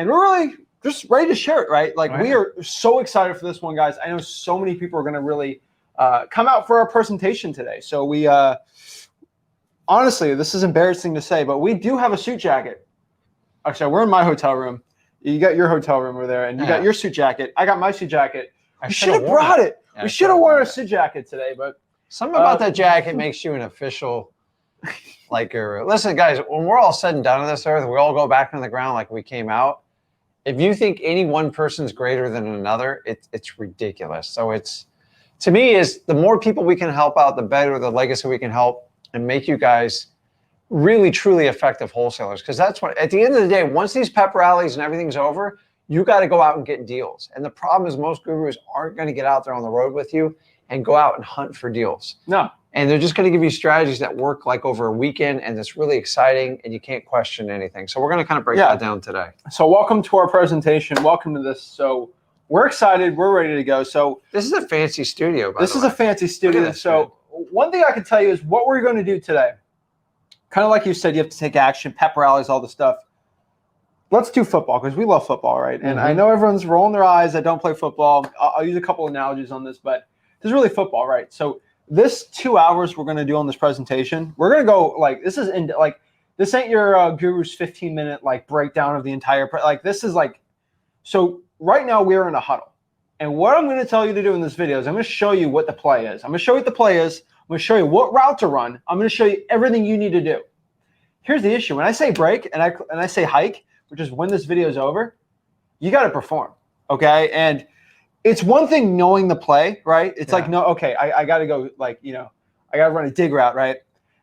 and we're really just ready to share it, right? Like we are so excited for this one, guys. I know so many people are going to really come out for our presentation today. So we, honestly, this is embarrassing to say, but we do have a suit jacket. Actually, we're in my hotel room. You got your hotel room over there, and you got your suit jacket. I got my suit jacket. We should have brought it. We should have worn a suit jacket today, but something about that jacket makes you an official, like your. Listen, guys, when we're all said and done on this earth, we all go back on the ground like we came out. If you think any one person's greater than another, it's ridiculous. So it's, to me, is the more people we can help out, the better the legacy we can help and make you guys really, truly effective wholesalers. Because that's what, at the end of the day, once these pep rallies and everything's over, you got to go out and get deals. And the problem is most gurus aren't going to get out there on the road with you and go out and hunt for deals. No. And they're just going to give you strategies that work like over a weekend, and it's really exciting, and you can't question anything. So we're going to kind of break that down today. So welcome to our presentation. Welcome to this. So we're excited. We're ready to go. So this is a fancy studio, by the way. This is a fancy studio. So one thing I can tell you is what we're going to do today. Kind of like you said, you have to take action, pep rallies, all the stuff. Let's do football because we love football, right? And I know everyone's rolling their eyes that don't play football. I'll use a couple analogies on this, but this is really football, right? So this 2 hours we're going to do on this presentation, we're going to go like this is in like this ain't your guru's 15-minute like breakdown of the entire like this is like so right now we're in a huddle, and what I'm going to tell you to do in this video is I'm going to show you what the play is. I'm going to show you what the play is. I'm going to show you what route to run. I'm going to show you everything you need to do. Here's the issue: when I say break and I say hike, which is when this video is over, you got to perform, okay? And it's one thing knowing the play, right? It's like, no, okay, I got to go, like, you know, I got to run a dig route, right?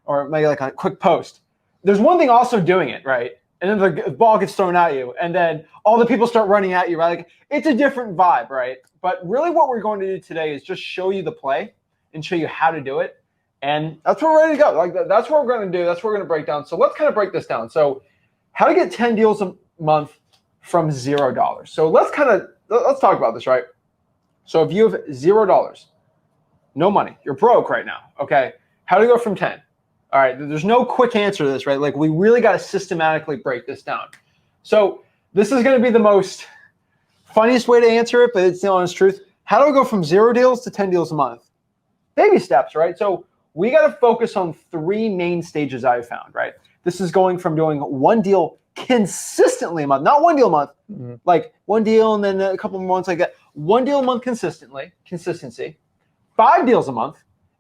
Or maybe like a quick post. There's one thing also doing it, right? And then the ball gets thrown at you, and then all the people start running at you, right? Like, it's a different vibe, right? But really what we're going to do today is just show you the play and show you how to do it. And that's where we're ready to go. Like, that's what we're going to do. That's what we're going to break down. So let's kind of break this down. So how to get 10 deals a month from $0. So let's talk about this, right? So if you have $0, no money, you're broke right now, okay? How to go from 10? All right, there's no quick answer to this, right? Like we really got to systematically break this down. So this is going to be the most funniest way to answer it, but it's the honest truth. How do we go from 0 deals to 10 deals a month? Baby steps, right? So we got to focus on 3 main stages I've found, right? This is going from doing 1 deal consistently a month, not 1 deal a month, like 1 deal and then a couple more months like that. 1 deal a month consistency, 5 deals a month,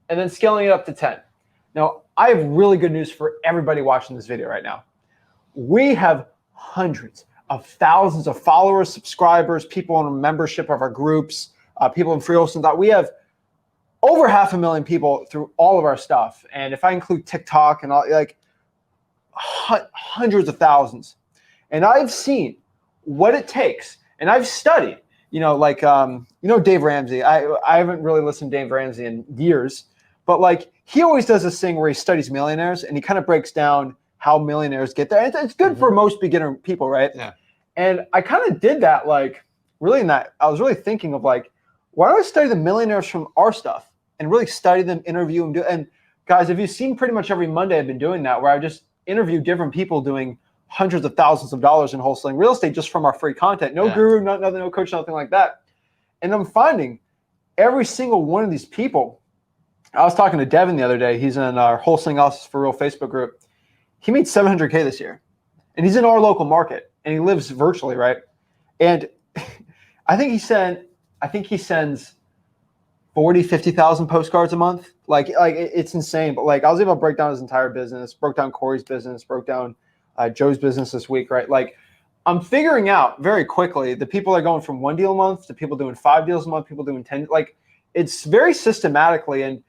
and then scaling it up to 10. Now, I have really good news for everybody watching this video right now. We have hundreds of thousands of followers, subscribers, people in membership of our groups, people in free hosting. We have over 500,000 people through all of our stuff. And if I include TikTok and all, like hundreds of thousands. And I've seen what it takes, and I've studied, you know, like, Dave Ramsey. I haven't really listened to Dave Ramsey in years, but like he always does this thing where he studies millionaires and he kind of breaks down how millionaires get there. It's good for most beginner people, right? Yeah. And I kind of did that, like really I was really thinking of like, why don't I study the millionaires from our stuff and really study them, interview them, and guys, if you've seen pretty much every Monday I've been doing that, where I just interview different people doing hundreds of thousands of dollars in wholesaling real estate just from our free content. No guru, no coach, nothing like that. And I'm finding every single one of these people. I was talking to Devin the other day. He's in our Wholesaling Office for Real Facebook group. He made $700K this year, and he's in our local market, and he lives virtually, right? And I think he sends 40, 50,000 postcards a month. Like it's insane. But like I was able to break down his entire business, broke down Corey's business, broke down Joe's business this week, right? Like I'm figuring out very quickly the people that are going from 1 deal a month to people doing 5 deals a month, people doing 10. Like it's very systematically, and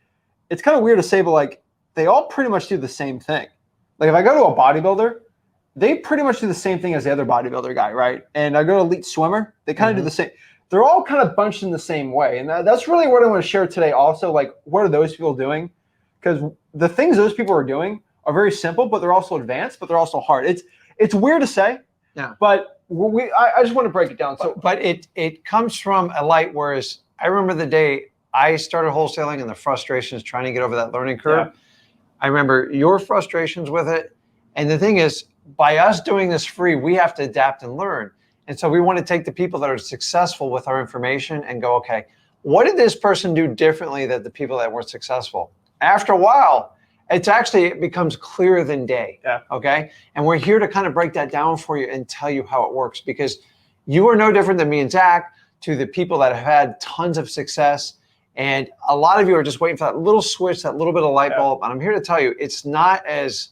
it's kind of weird to say, but like they all pretty much do the same thing. Like if I go to a bodybuilder, they pretty much do the same thing as the other bodybuilder guy, right? And I go to elite swimmer, they kind of do the same. They're all kind of bunched in the same way. And that's really what I want to share today also. Like, what are those people doing? Because the things those people are doing are very simple, but they're also advanced, but they're also hard. It's weird to say, but I just want to break it down. So, but it comes from a light, whereas I remember the day I started wholesaling and the frustrations trying to get over that learning curve. Yeah. I remember your frustrations with it. And the thing is, by us doing this free, we have to adapt and learn. And so we want to take the people that are successful with our information and go, okay, what did this person do differently than the people that weren't successful? After a while, it becomes clearer than day. Yeah. Okay. And we're here to kind of break that down for you and tell you how it works, because you are no different than me and Zach to the people that have had tons of success. And a lot of you are just waiting for that little switch, that little bit of light bulb. And I'm here to tell you, it's not as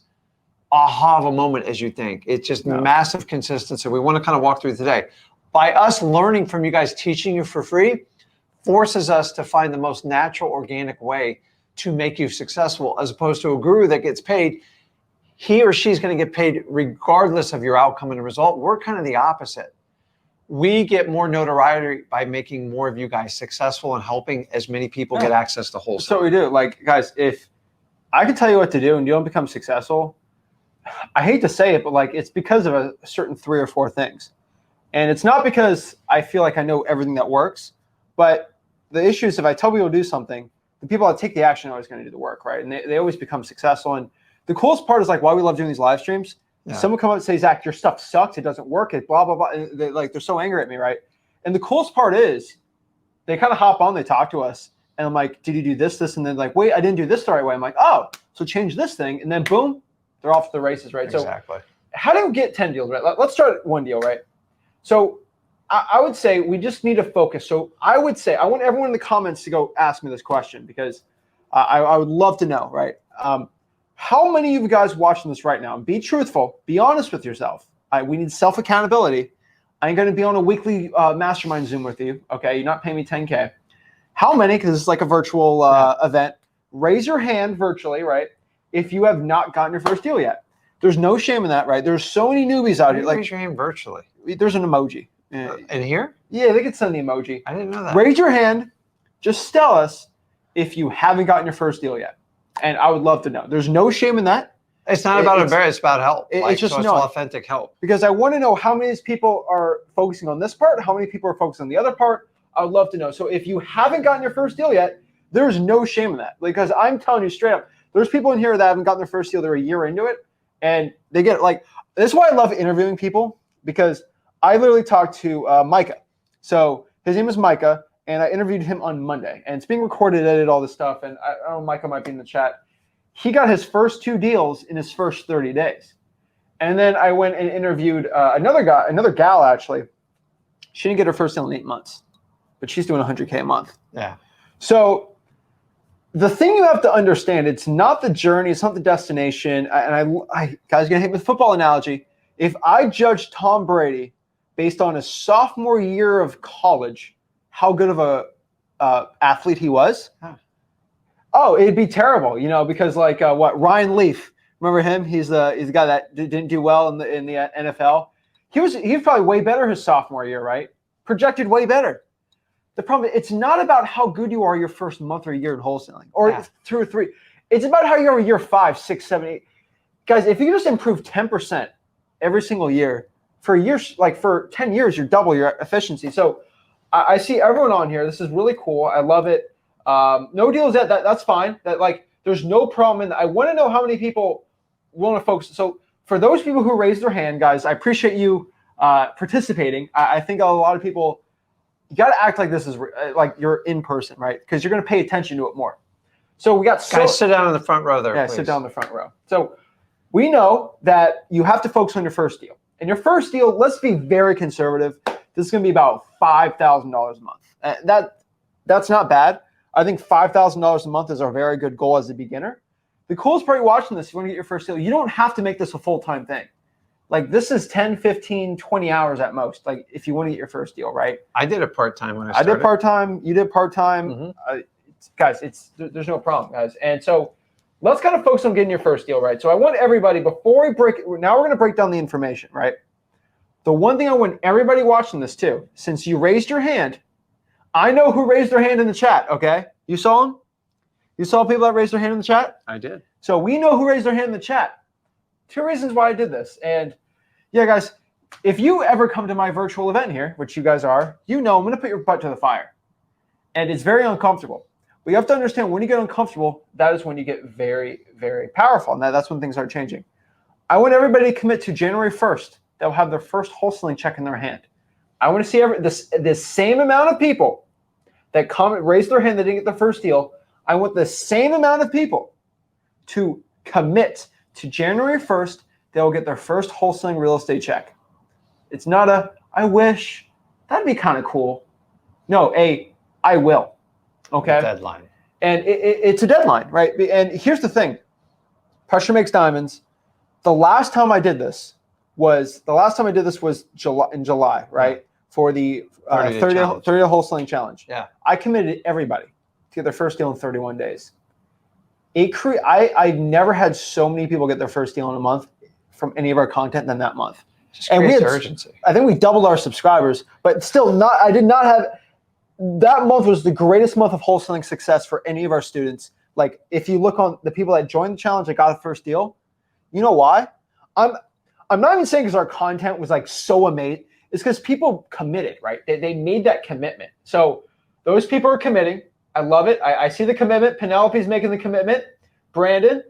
aha of a moment as you think. It's just massive consistency. We want to kind of walk through today. By us learning from you guys, teaching you for free, forces us to find the most natural, organic way to make you successful, as opposed to a guru that gets paid. He or she's going to get paid regardless of your outcome and result. We're kind of the opposite. We get more notoriety by making more of you guys successful and helping as many people get access to wholesale. That's what we do. Like, guys, if I can tell you what to do and you don't become successful, I hate to say it, but like, it's because of a certain 3 or 4 things. And it's not because I feel like I know everything that works, but the issue is if I tell people to do something, the people that take the action are always going to do the work, right? And they always become successful. And the coolest part is like why we love doing these live streams. Someone come up and say, Zach, your stuff sucks. It doesn't work. It blah, blah, blah. And they're so angry at me, right? And the coolest part is they kind of hop on, they talk to us. And I'm like, did you do this, this? And then like, wait, I didn't do this the right way. I'm like, oh, so change this thing. And then boom, they're off to the races, right? Exactly. So how do you get 10 deals, right? Let's start at 1 deal, right? So I would say we just need to focus. So I would say I want everyone in the comments to go ask me this question, because I would love to know, right? How many of you guys watching this right now, and be truthful, be honest with yourself. We need self-accountability. I'm going to be on a weekly mastermind Zoom with you. Okay, you're not paying me $10K. How many, because it's like a virtual event, raise your hand virtually, right, if you have not gotten your first deal yet. There's no shame in that, right? There's so many newbies out here. Like, raise your hand virtually. There's an emoji. In here? Yeah, they could send the emoji. I didn't know that. Raise your hand. Just tell us if you haven't gotten your first deal yet. And I would love to know. There's no shame in that. It's not about embarrassment. It's about help. It's just so it's authentic help. Because I want to know how many people are focusing on this part, how many people are focusing on the other part. I would love to know. So if you haven't gotten your first deal yet, there's no shame in that. Because I'm telling you straight up, there's people in here that haven't gotten their first deal. They're a year into it. And they get like, this is why I love interviewing people, because I literally talked to Micah. So his name is Micah. And I interviewed him on Monday, and it's being recorded, edited, all this stuff. And I don't know, Micah might be in the chat. He got his first 2 deals in his first 30 days. And then I went and interviewed another gal, actually. She didn't get her first deal in 8 months, but she's doing $100K a month. Yeah. So the thing you have to understand, it's not the journey, it's not the destination. And I guys, gonna hate with football analogy. If I judge Tom Brady based on his sophomore year of college, how good of a athlete he was, oh, it'd be terrible, because like Ryan Leaf, remember him? He's the guy that didn't do well in the NFL. He was probably way better his sophomore year, right? Projected way better. The problem, it's not about how good you are your first month or year in wholesaling, or 2 or 3. It's about how you are year 5, 6, 7, 8. Guys, if you just improve 10% every single year for years, like for 10 years, you double your efficiency. So I see everyone on here. This is really cool. I love it. No deals yet. That's fine. That like, there's no problem in that. I want to know how many people want to focus. So for those people who raised their hand, guys, I appreciate you participating. I think a lot of people, you got to act like this is like you're in person, right? Because you're going to pay attention to it more. So we got guys, sit down in the front row there. Yeah, please. sit down in the front row. So we know that you have to focus on your first deal. And your first deal, let's be very conservative. This is going to be about $5,000 a month. That's not bad. I think $5,000 a month is a very good goal as a beginner. The coolest part of watching this, if you want to get your first deal, you don't have to make this a full-time thing. Like this is 10, 15, 20 hours at most, like if you want to get your first deal, right? I did it part-time when I started. I did part-time. You did part-time. Guys, there's no problem, guys. And so let's kind of focus on getting your first deal, right? So I want everybody, before we now we're going to break down the information, right? The one thing I want everybody watching this too, since you raised your hand, I know who raised their hand in the chat, okay? You saw them? You saw people that raised their hand in the chat? I did. So we know who raised their hand in the chat. 2 reasons why I did this. And yeah, guys, if you ever come to my virtual event here, which you guys are, I'm going to put your butt to the fire. And it's very uncomfortable. But you have to understand, when you get uncomfortable, that is when you get very, very powerful. And that's when things start changing. I want everybody to commit to January 1st. They'll have their first wholesaling check in their hand. I want to see the same amount of people that raise their hand that didn't get the first deal. I want the same amount of people to commit to January 1st. They'll get their first wholesaling real estate check. It's not I wish. That'd be kind of cool. No, I will. Okay. Deadline. And it's a deadline, right? And here's the thing. Pressure makes diamonds. The last time I did this was in July, right? Yeah. For the 30-day wholesaling challenge. Yeah. I committed everybody to get their first deal in 31 days. I never had so many people get their first deal in a month from any of our content than that month. Just creates urgency. I think we doubled our subscribers, but still I did not have, that month was the greatest month of wholesaling success for any of our students. Like if you look on the people that joined the challenge that got the first deal, you know why? I'm not even saying because our content was like so amazing. It's because people committed, right? They made that commitment. So those people are committing. I love it. I see the commitment. Penelope's making the commitment. Brandon,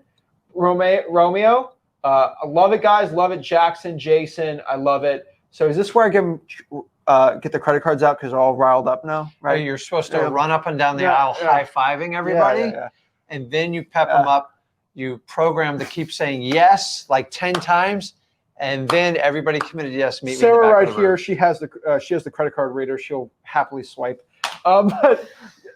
Romeo. I love it, guys. Love it. Jackson, Jason. I love it. So is this where I get the credit cards out because they're all riled up now, right? You're supposed to run up and down the aisle high-fiving everybody, and then you pep them up. You program to keep saying yes like 10 times, and then everybody committed yes. Meet Sarah me in the back right of the here, room. she has the credit card reader. She'll happily swipe. But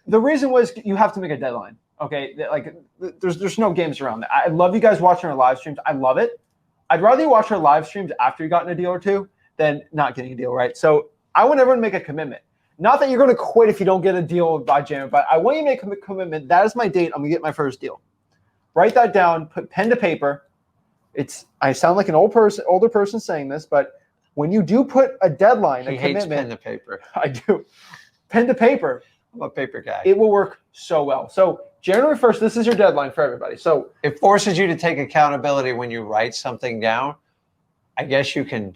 the reason was you have to make a deadline. Okay, like there's no games around that. I love you guys watching our live streams. I love it. I'd rather you watch our live streams after you gotten a deal or two than not getting a deal, right? So I want everyone to make a commitment. Not that you're going to quit if you don't get a deal by January, but I want you to make a commitment. That is my date. I'm going to get my first deal. Write that down. Put pen to paper. I sound like an older person saying this, but when you do put a deadline, He a hates commitment, pen to paper. I do. Pen to paper. I'm a paper guy. It will work so well. So January 1st, this is your deadline for everybody. So it forces you to take accountability when you write something down. I guess you can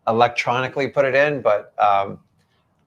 electronically put it in, but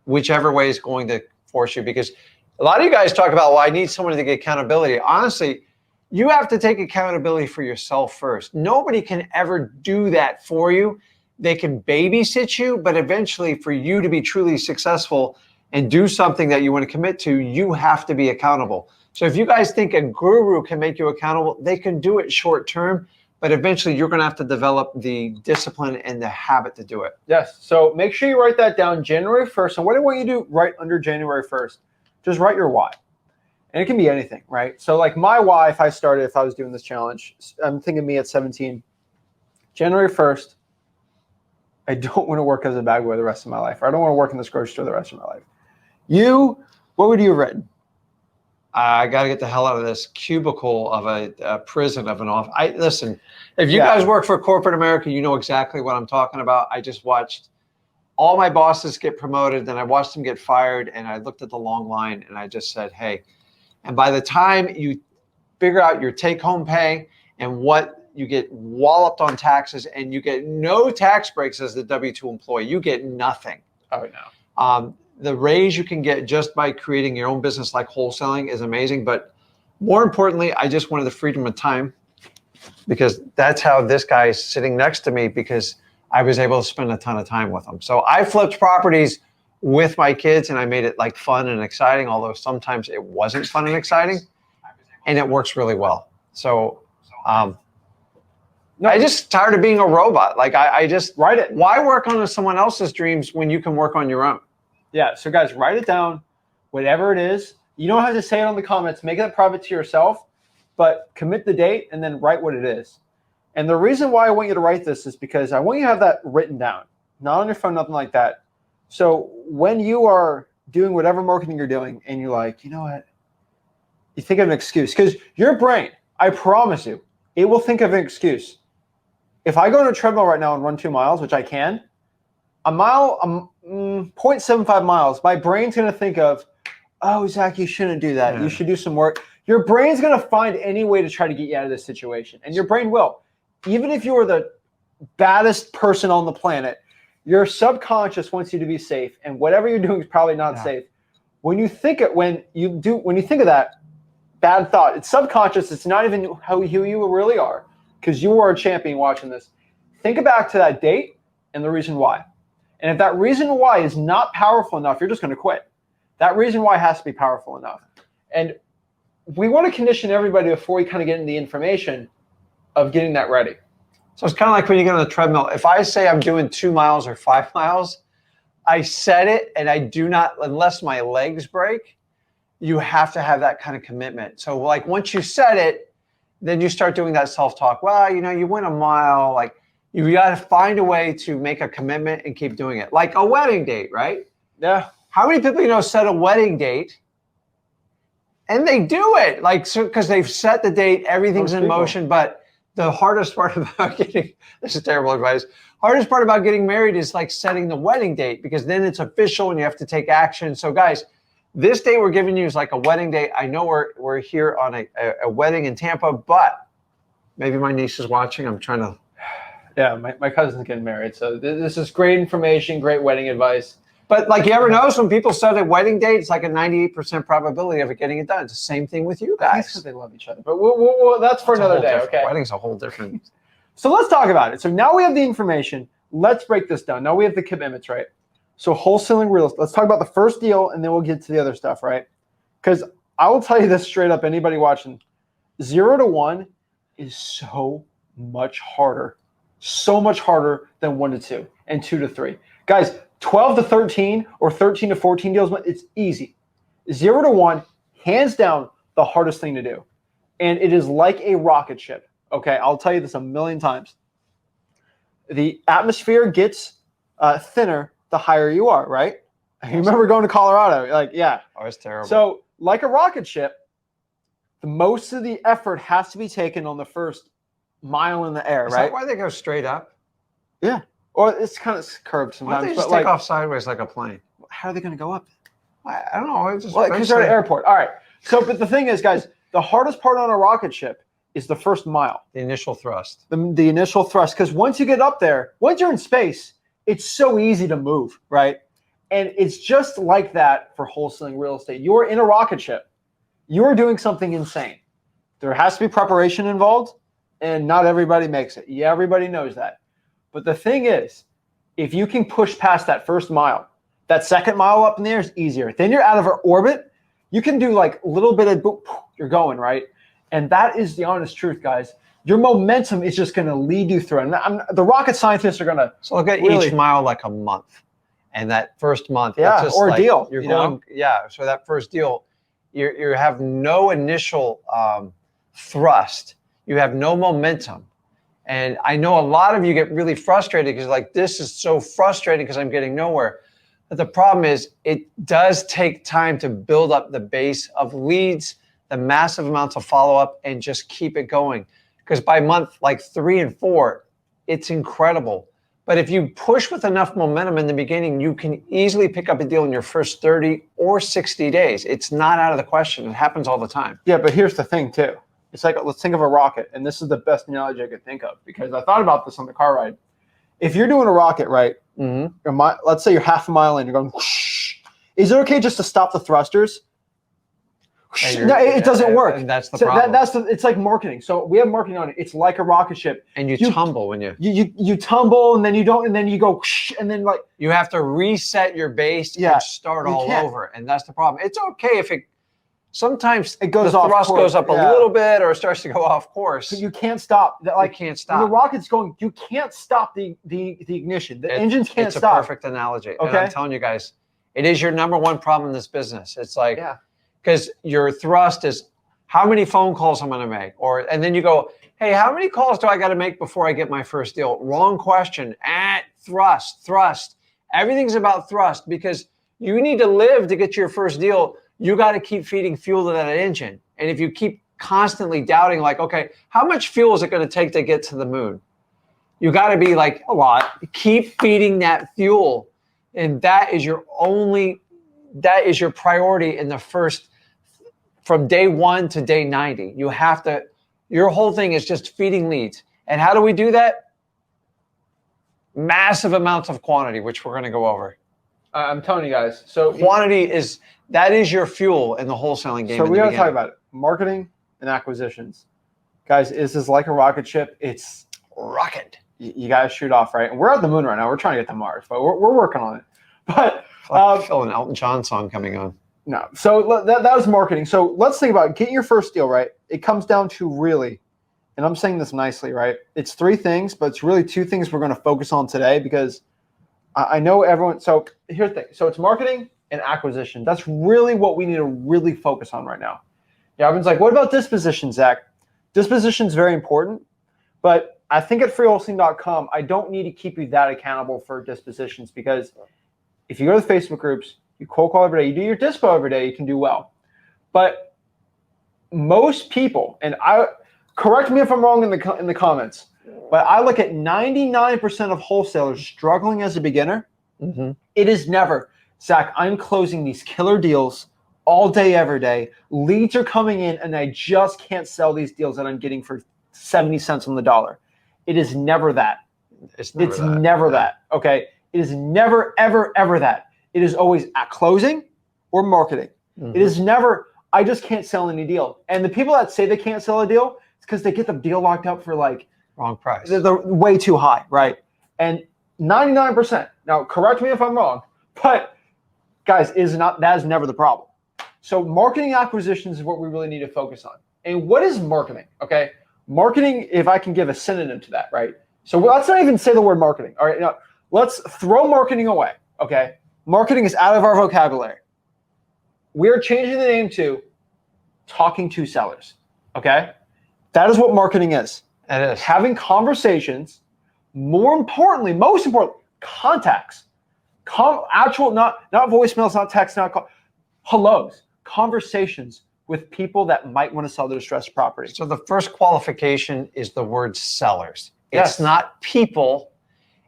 whichever way is going to force you, because a lot of you guys talk about, well, I need someone to get accountability. Honestly, you have to take accountability for yourself first. Nobody can ever do that for you. They can babysit you, but eventually for you to be truly successful and do something that you want to commit to, you have to be accountable. So if you guys think a guru can make you accountable, they can do it short term, but eventually you're going to have to develop the discipline and the habit to do it. Yes. So make sure you write that down January 1st. And what I want you to do right under January 1st, just write your why. And it can be anything, right? So like my why, if I was doing this challenge, I'm thinking me at 17, January 1st, I don't want to work as a bag boy the rest of my life. Or I don't want to work in this grocery store the rest of my life. What would you have written? I got to get the hell out of this cubicle of a prison of an office. Listen, if you guys work for corporate America, you know exactly what I'm talking about. I just watched all my bosses get promoted, then I watched them get fired, and I looked at the long line, and I just said, hey, and by the time you figure out your take-home pay and what you get walloped on taxes, and you get no tax breaks as the W-2 employee, you get nothing. Oh, no. The raise you can get just by creating your own business like wholesaling is amazing. But more importantly, I just wanted the freedom of time, because that's how this guy is sitting next to me, because I was able to spend a ton of time with him. So I flipped properties with my kids, and I made it like fun and exciting, although sometimes it wasn't fun and exciting, and it works really well. So I just tired of being a robot. Like I just write it. Why work on someone else's dreams when you can work on your own? Yeah, so guys, write it down, whatever it is. You don't have to say it on the comments. Make it private to yourself, but commit the date and then write what it is. And the reason why I want you to write this is because I want you to have that written down, not on your phone, nothing like that. So when you are doing whatever marketing you're doing and you're like, you know what, you think of an excuse, because your brain, I promise you, it will think of an excuse. If I go on a treadmill right now and run 2 miles, which I can, a mile, 0.75 miles, my brain's going to think of, oh, Zach, you shouldn't do that. Yeah. You should do some work. Your brain's going to find any way to try to get you out of this situation. And your brain will. Even if you are the baddest person on the planet, your subconscious wants you to be safe. And whatever you're doing is probably not safe. When you think of that bad thought, it's subconscious. It's not even who you really are, because you are a champion watching this. Think back to that date and the reason why. And if that reason why is not powerful enough, you're just going to quit. That reason why has to be powerful enough. And we want to condition everybody before we kind of get into the information of getting that ready. So it's kind of like when you get on the treadmill. If I say I'm doing 2 miles or 5 miles, I set it and I do not, unless my legs break, you have to have that kind of commitment. So like once you set it, then you start doing that self-talk. Well, you know, you went a mile, like you got to find a way to make a commitment and keep doing it. Like a wedding date, right? Yeah. How many people you know set a wedding date and they do it? Like, so because they've set the date, everything's in motion. But the hardest part about getting, this is terrible advice, hardest part about getting married is like setting the wedding date, because then it's official and you have to take action. So guys, this day we're giving you is like a wedding day. I know we're here on a wedding in Tampa, but maybe my niece is watching. I'm trying to. Yeah, my cousin's getting married. So this is great information, great wedding advice. But like you ever notice when people set a wedding date, it's like a 98% probability of it getting it done. It's the same thing with you guys. Because they love each other. But that's for another day, okay? Wedding's a whole different. So let's talk about it. So now we have the information. Let's break this down. Now we have the commitments, right? So wholesaling real estate. Let's talk about the first deal, and then we'll get to the other stuff, right? Because I will tell you this straight up, anybody watching, 0 to 1 is so much harder than 1 to 2 and 2 to 3. Guys, 12 to 13 or 13 to 14 deals, it's easy. 0 to 1, hands down, the hardest thing to do. And it is like a rocket ship. Okay, I'll tell you this a million times. The atmosphere gets thinner the higher you are, right? You remember going to Colorado? Like, yeah. Oh, it's terrible. So, like a rocket ship, the most of the effort has to be taken on the first mile in the air, Is right? that why they go straight up? Yeah. Or it's kind of curved sometimes. Why don't they just but take off sideways like a plane? How are they going to go up? I don't know. It's just Because they're at an airport. All right. So, but the thing is, guys, the hardest part on a rocket ship is the first mile. The initial thrust. The initial thrust. Because once you get up there, once you're in space, it's so easy to move, right? And it's just like that for wholesaling real estate. You're in a rocket ship. You're doing something insane. There has to be preparation involved, and not everybody makes it. Yeah, everybody knows that. But the thing is, if you can push past that first mile, that second mile up in the air is easier. Then you're out of orbit. You can do like a little bit of boop, you're going, right? And that is the honest truth, guys. Your momentum is just going to lead you through. And the rocket scientists are going to. So look at each mile like a month. And that first month, yeah, just or a like, deal. You're going, yeah. So that first deal, you have no initial thrust. You have no momentum. And I know a lot of you get really frustrated because like, this is so frustrating because I'm getting nowhere. But the problem is it does take time to build up the base of leads, the massive amounts of follow-up, and just keep it going. Because by month like 3 and 4, it's incredible. But if you push with enough momentum in the beginning, you can easily pick up a deal in your first 30 or 60 days. It's not out of the question. It happens all the time. Yeah, but here's the thing too. It's like, let's think of a rocket. And this is the best analogy I could think of because I thought about this on the car ride. If you're doing a rocket, right, let's say you're half a mile in, you're going, whoosh. Is it okay just to stop the thrusters? No, it doesn't work. And that's the problem. It's like marketing. So we have marketing on it. It's like a rocket ship. And you tumble when you tumble and then you don't, and then you go whoosh, and then like you have to reset your base and start all over. And that's the problem. It's okay if it sometimes the thrust goes up a little bit or it starts to go off course. But you can't stop. Like, you can't stop. When the rocket's going, you can't stop the ignition. The engines can't stop. It's a perfect analogy. Okay. And I'm telling you guys, it is your number one problem in this business. It's like, because your thrust is how many phone calls I'm going to make, and then you go, hey, how many calls do I got to make before I get my first deal? Wrong question. Thrust. Everything's about thrust because you need to live to get your first deal. You got to keep feeding fuel to that engine. And if you keep constantly doubting, like, okay, how much fuel is it going to take to get to the moon? You got to be like, a lot. Keep feeding that fuel. And that is your priority in the first, from day 1 to day 90. You have to, your whole thing is just feeding leads. And how do we do that? Massive amounts of quantity, which we're going to go over. I'm telling you guys. So quantity is your fuel in the wholesaling game. So we got to talk about it. Marketing and acquisitions. Guys, this is like a rocket ship. It's rocket. you got to shoot off, right? And we're at the moon right now. We're trying to get to Mars, but we're working on it. But I feel an Elton John song coming on. no. So that was marketing. So let's think about getting your first deal, right? It comes down to really, and I'm saying this nicely, right? It's 3 things, but it's really 2 things we're going to focus on today because I know everyone. So here's the thing. So it's marketing and acquisition. That's really what we need to really focus on right now. Yeah, everyone's like, what about disposition, Zach? Disposition is very important, but I think at freewholesaling.com, I don't need to keep you that accountable for dispositions because if you go to the Facebook groups, you cold call every day, you do your dispo every day, you can do well. But most people, and correct me if I'm wrong in the comments, but I look at 99% of wholesalers struggling as a beginner. Mm-hmm. It is never, Zach, I'm closing these killer deals all day, every day. Leads are coming in, and I just can't sell these deals that I'm getting for 70 cents on the dollar. It is never that. It's never never that. Okay. It is never, ever, ever that. It is always at closing or marketing. Mm-hmm. It is never, I just can't sell any deal. And the people that say they can't sell a deal, it's because they get the deal locked up for like wrong price. They're way too high, right? And 99%. Now, correct me if I'm wrong, but guys, that is never the problem. So marketing acquisitions is what we really need to focus on. And what is marketing? Okay. Marketing, if I can give a synonym to that, right? So let's not even say the word marketing. All right. Now let's throw marketing away. Okay. Marketing is out of our vocabulary. We're changing the name to talking to sellers. Okay. That is what marketing is. It is. Having conversations, most importantly, contacts. Actual, not voicemails, not text, not call, hellos, conversations with people that might want to sell their distressed property. So the first qualification is the word sellers. Yes. It's not people.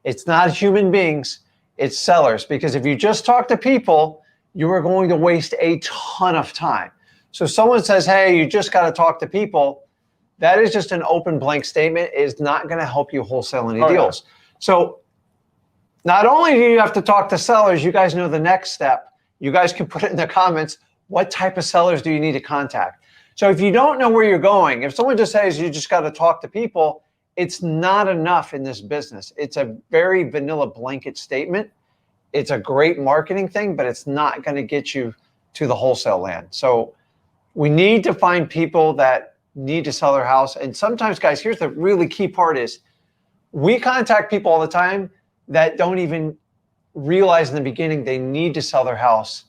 It's not human beings. It's sellers. Because if you just talk to people, you are going to waste a ton of time. So someone says, hey, you just got to talk to people. That is just an open blank statement. It is not going to help you wholesale any deals. Yeah. So not only do you have to talk to sellers, you guys know the next step. You guys can put it in the comments. What type of sellers do you need to contact? So if you don't know where you're going, if someone just says you just got to talk to people, it's not enough in this business. It's a very vanilla blanket statement. It's a great marketing thing, but it's not going to get you to the wholesale land. So we need to find people that need to sell their house. And sometimes, guys, here's the really key part is we contact people all the time that don't even realize in the beginning they need to sell their house,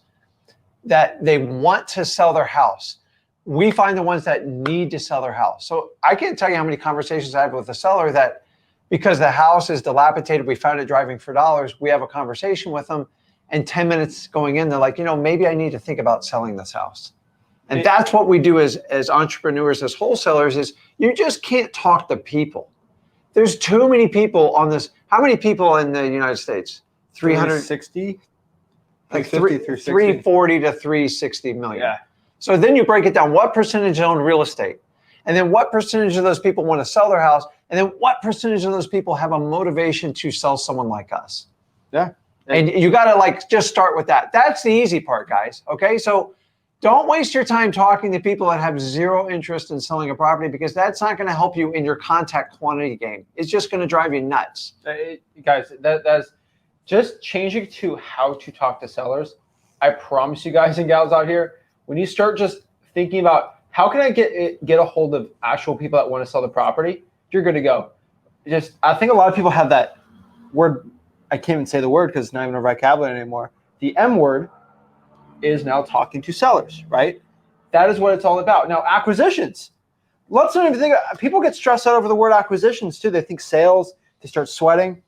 that they want to sell their house. We find the ones that need to sell their house. So I can't tell you how many conversations I have with a seller that because the house is dilapidated, we found it driving for dollars, we have a conversation with them, and 10 minutes going in, they're like, maybe I need to think about selling this house. And that's what we do as entrepreneurs, as wholesalers, is you just can't talk to people. There's too many people on this. How many people in the United States? 360? Like 360. 340 to 360 million. Yeah. So then you break it down. What percentage own real estate? And then what percentage of those people want to sell their house? And then what percentage of those people have a motivation to sell someone like us? Yeah. And you got to just start with that. That's the easy part, guys. Okay. So don't waste your time talking to people that have zero interest in selling a property because that's not going to help you in your contact quantity game. It's just going to drive you nuts. Guys, that's just changing to how to talk to sellers. I promise you guys and gals out here, when you start just thinking about how can I get a hold of actual people that want to sell the property, you're good to go. I think a lot of people have that word. I can't even say the word because it's not even a vocabulary anymore. The M word is now talking to sellers, right? That is what it's all about. Now, acquisitions. Let's not even think. People get stressed out over the word acquisitions too. They think sales. They start sweating.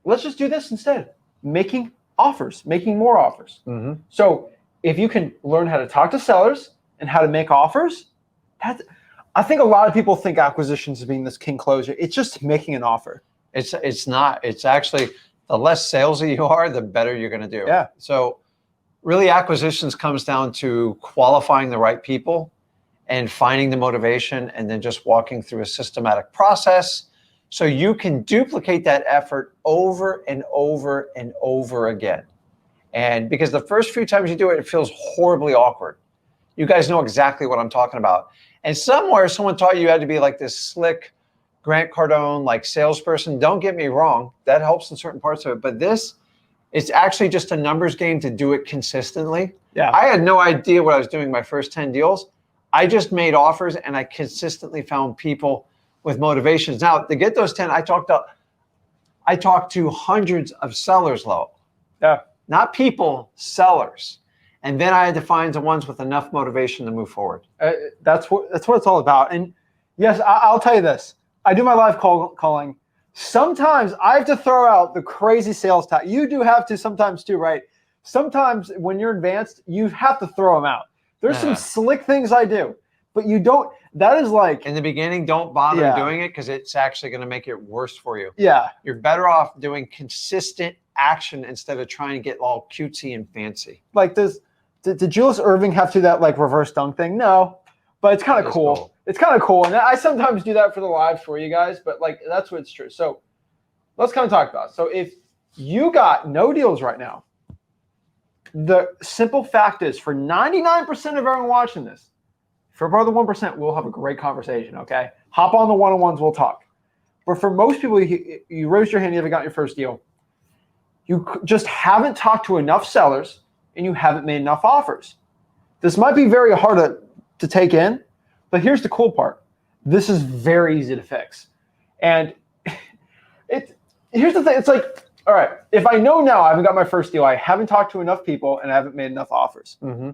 Let's just do this instead. Making offers, making more offers. Mm-hmm. So if you can learn how to talk to sellers and how to make offers, I think a lot of people think acquisitions as being this king closer. It's just making an offer. It's not. It's actually the less salesy you are, the better you're going to do. Yeah. So really acquisitions comes down to qualifying the right people and finding the motivation and then just walking through a systematic process so you can duplicate that effort over and over and over again. And because the first few times you do it, it feels horribly awkward. You guys know exactly what I'm talking about. And somewhere someone taught you had to be like this slick, Grant Cardone, like salesperson. Don't get me wrong. That helps in certain parts of it. But this, it's actually just a numbers game to do it consistently. Yeah. I had no idea what I was doing my first 10 deals. I just made offers and I consistently found people with motivations. Now, to get those 10, I talked to hundreds of sellers, Lo. Yeah. Not people, sellers. And then I had to find the ones with enough motivation to move forward. That's what it's all about. And yes, I'll tell you this. I do my live calling. Sometimes I have to throw out the crazy sales tactic. You do have to sometimes too, right? Sometimes when you're advanced, you have to throw them out. There's some slick things I do, but you don't. That is like in the beginning, don't bother doing it because it's actually going to make it worse for you. Yeah. You're better off doing consistent action instead of trying to get all cutesy and fancy. Like did Julius Irving have to do that like reverse dunk thing? No, but it's kind of cool. It's kind of cool. And I sometimes do that for the live for you guys, but like that's what's true. So let's kind of talk about it. So if you got no deals right now, the simple fact is for 99% of everyone watching this, for about the 1%, we'll have a great conversation, okay? Hop on the one-on-ones, we'll talk. But for most people, you raised your hand, you haven't gotten your first deal. You just haven't talked to enough sellers and you haven't made enough offers. This might be very hard to take in, but here's the cool part. This is very easy to fix. And here's the thing. It's like, all right, if I know now I haven't got my first deal, I haven't talked to enough people, and I haven't made enough offers. Mm-hmm.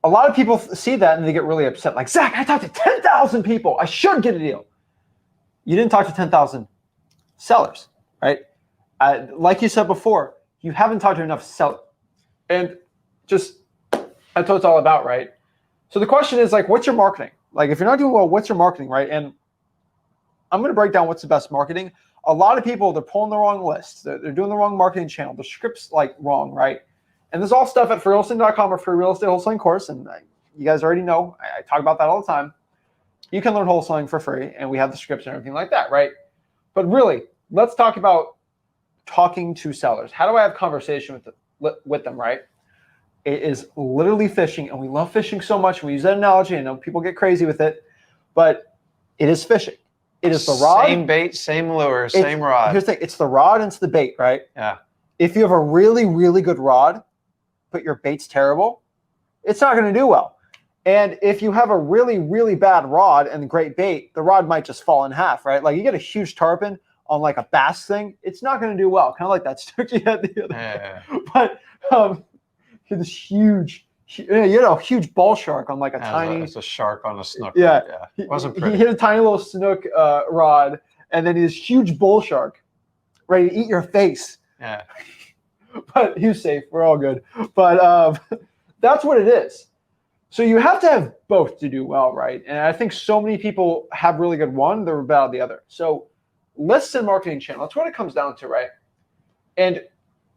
A lot of people see that and they get really upset. Like, Zach, I talked to 10,000 people. I should get a deal. You didn't talk to 10,000 sellers, right? Like you said before, you haven't talked to enough sellers. And just that's what it's all about, right? So the question is, like, what's your marketing? Like, if you're not doing well, what's your marketing, right? And I'm going to break down what's the best marketing. A lot of people, they're pulling the wrong lists. They're doing the wrong marketing channel. The script's like wrong, right? And there's all stuff at freewholesaling.com or free real estate wholesaling course. And you guys already know, I talk about that all the time. You can learn wholesaling for free, and we have the scripts and everything like that, right? But really, let's talk about talking to sellers. How do I have conversation with them, right? It is literally fishing, and we love fishing so much. We use that analogy. I know people get crazy with it, but it is fishing. It is the rod. Same bait, same lure, same rod. Here's the thing. It's the rod and it's the bait, right? Yeah. If you have a really, really good rod, but your bait's terrible, it's not going to do well. And if you have a really, really bad rod and great bait, the rod might just fall in half, right? Like you get a huge tarpon on like a bass thing, it's not going to do well. Kind of like that snook you had the other day. But this huge bull shark on like a tiny. It's a shark on a snook. Yeah. It wasn't pretty. He hit a tiny little snook rod, and then this huge bull shark ready to eat your face. Yeah. But he was safe. We're all good. But that's what it is. So you have to have both to do well, right? And I think so many people have really good one, they're bad the other. So lists and marketing channel, that's what it comes down to, right? And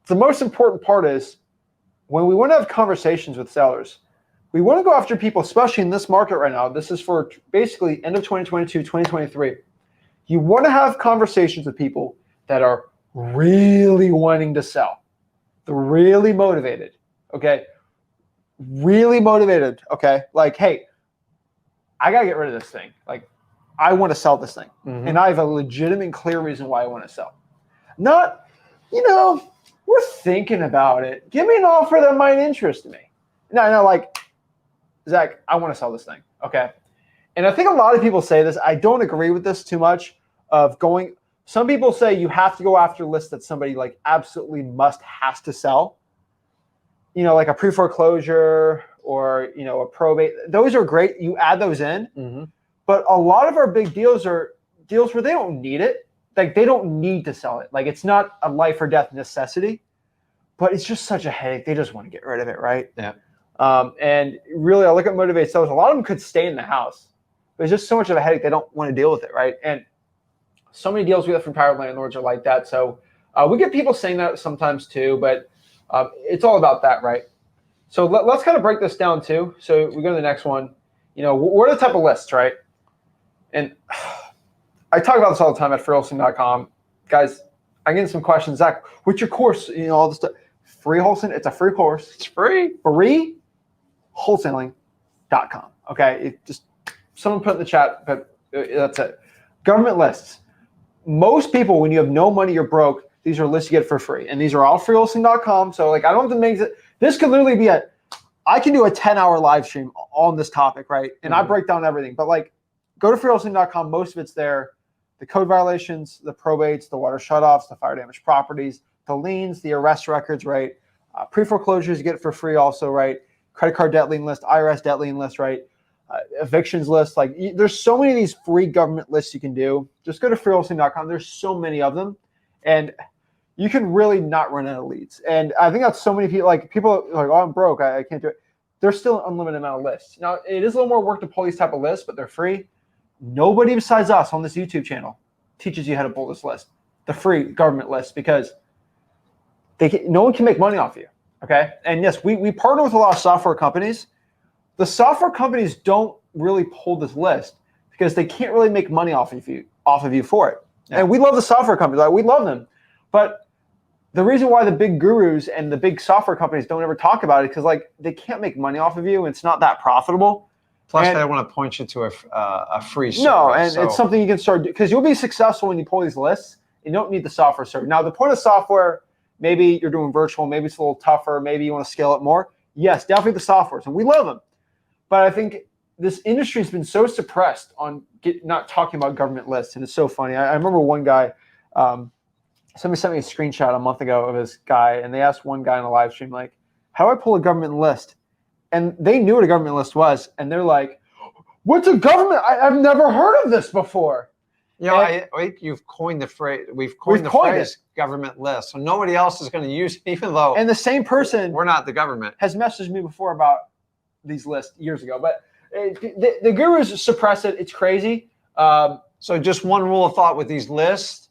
the most important part is when we want to have conversations with sellers, we want to go after people, especially in this market right now. This is for basically end of 2022, 2023. You want to have conversations with people that are really wanting to sell. They're really motivated, okay? Really motivated, okay? Like, hey, I got to get rid of this thing. Like, I want to sell this thing. Mm-hmm. And I have a legitimate, clear reason why I want to sell. Not, we're thinking about it. Give me an offer that might interest me. No, like, Zach, I want to sell this thing, okay? And I think a lot of people say this. I don't agree with this too much of going. Some people say you have to go after lists that somebody like absolutely has to sell. Like a pre-foreclosure or, a probate. Those are great. You add those in. Mm-hmm. But a lot of our big deals are deals where they don't need it. Like they don't need to sell it. Like it's not a life or death necessity, but it's just such a headache. They just want to get rid of it, right? Yeah. And really, I look at motivated sellers. A lot of them could stay in the house. But it's just so much of a headache. They don't want to deal with it, right? And so many deals we have from private landlords are like that. So we get people saying that sometimes too, but it's all about that, right? So let's kind of break this down too. So we go to the next one. What are the type of lists, right? And I talk about this all the time at freewholesaling.com. Guys, I get some questions. Zach, what's your course? All this stuff. Free wholesaling. It's a free course. It's free. Free wholesaling.com. Okay. It just someone put in the chat, but that's it. Government lists. Most people, when you have no money, you're broke, these are lists you get for free. And these are all freewholesaling.com. So like, I don't have to make it. This could literally be I can do a 10-hour live stream on this topic, right? And I break down everything. But like, go to freewholesaling.com. Most of it's there. The code violations, the probates, the water shutoffs, the fire damage properties, the liens, the arrest records, right? Pre-foreclosures you get for free also, right? Credit card debt lien list, IRS debt lien list, right? Evictions list. Like, there's so many of these free government lists you can do. Just go to freewholesaling.com. There's so many of them. And you can really not run out of leads. And I think that's so many people, like people are like, oh, I'm broke, I can't do it. There's still an unlimited amount of lists. Now, it is a little more work to pull these type of lists, but they're free. Nobody besides us on this YouTube channel teaches you how to pull this list, the free government list, because no one can make money off you, okay? And yes, we partner with a lot of software companies. The software companies don't really pull this list because they can't really make money off of you for it. Yeah. And we love the software companies. Like, we love them. But the reason why the big gurus and the big software companies don't ever talk about it because like they can't make money off of you, and it's not that profitable. Plus, they want to point you to a free service. No, and it's something you can start because you'll be successful when you pull these lists. You don't need the software service. Now, the point of software, maybe you're doing virtual, maybe it's a little tougher, maybe you want to scale it more. Yes, definitely the softwares, and we love them. But I think this industry has been so suppressed on not talking about government lists, and it's so funny. I remember one guy. Somebody sent me a screenshot a month ago of this guy, and they asked one guy on a live stream, like, how do I pull a government list? And they knew what a government list was, and they're like, what's a government? I've never heard of this before. You know, you've coined the phrase, we've coined the phrase government list, so nobody else is going to use it, even though and the same person we're not the government has messaged me before about these lists years ago, but the gurus suppress it. It's crazy. So just one rule of thought with these lists,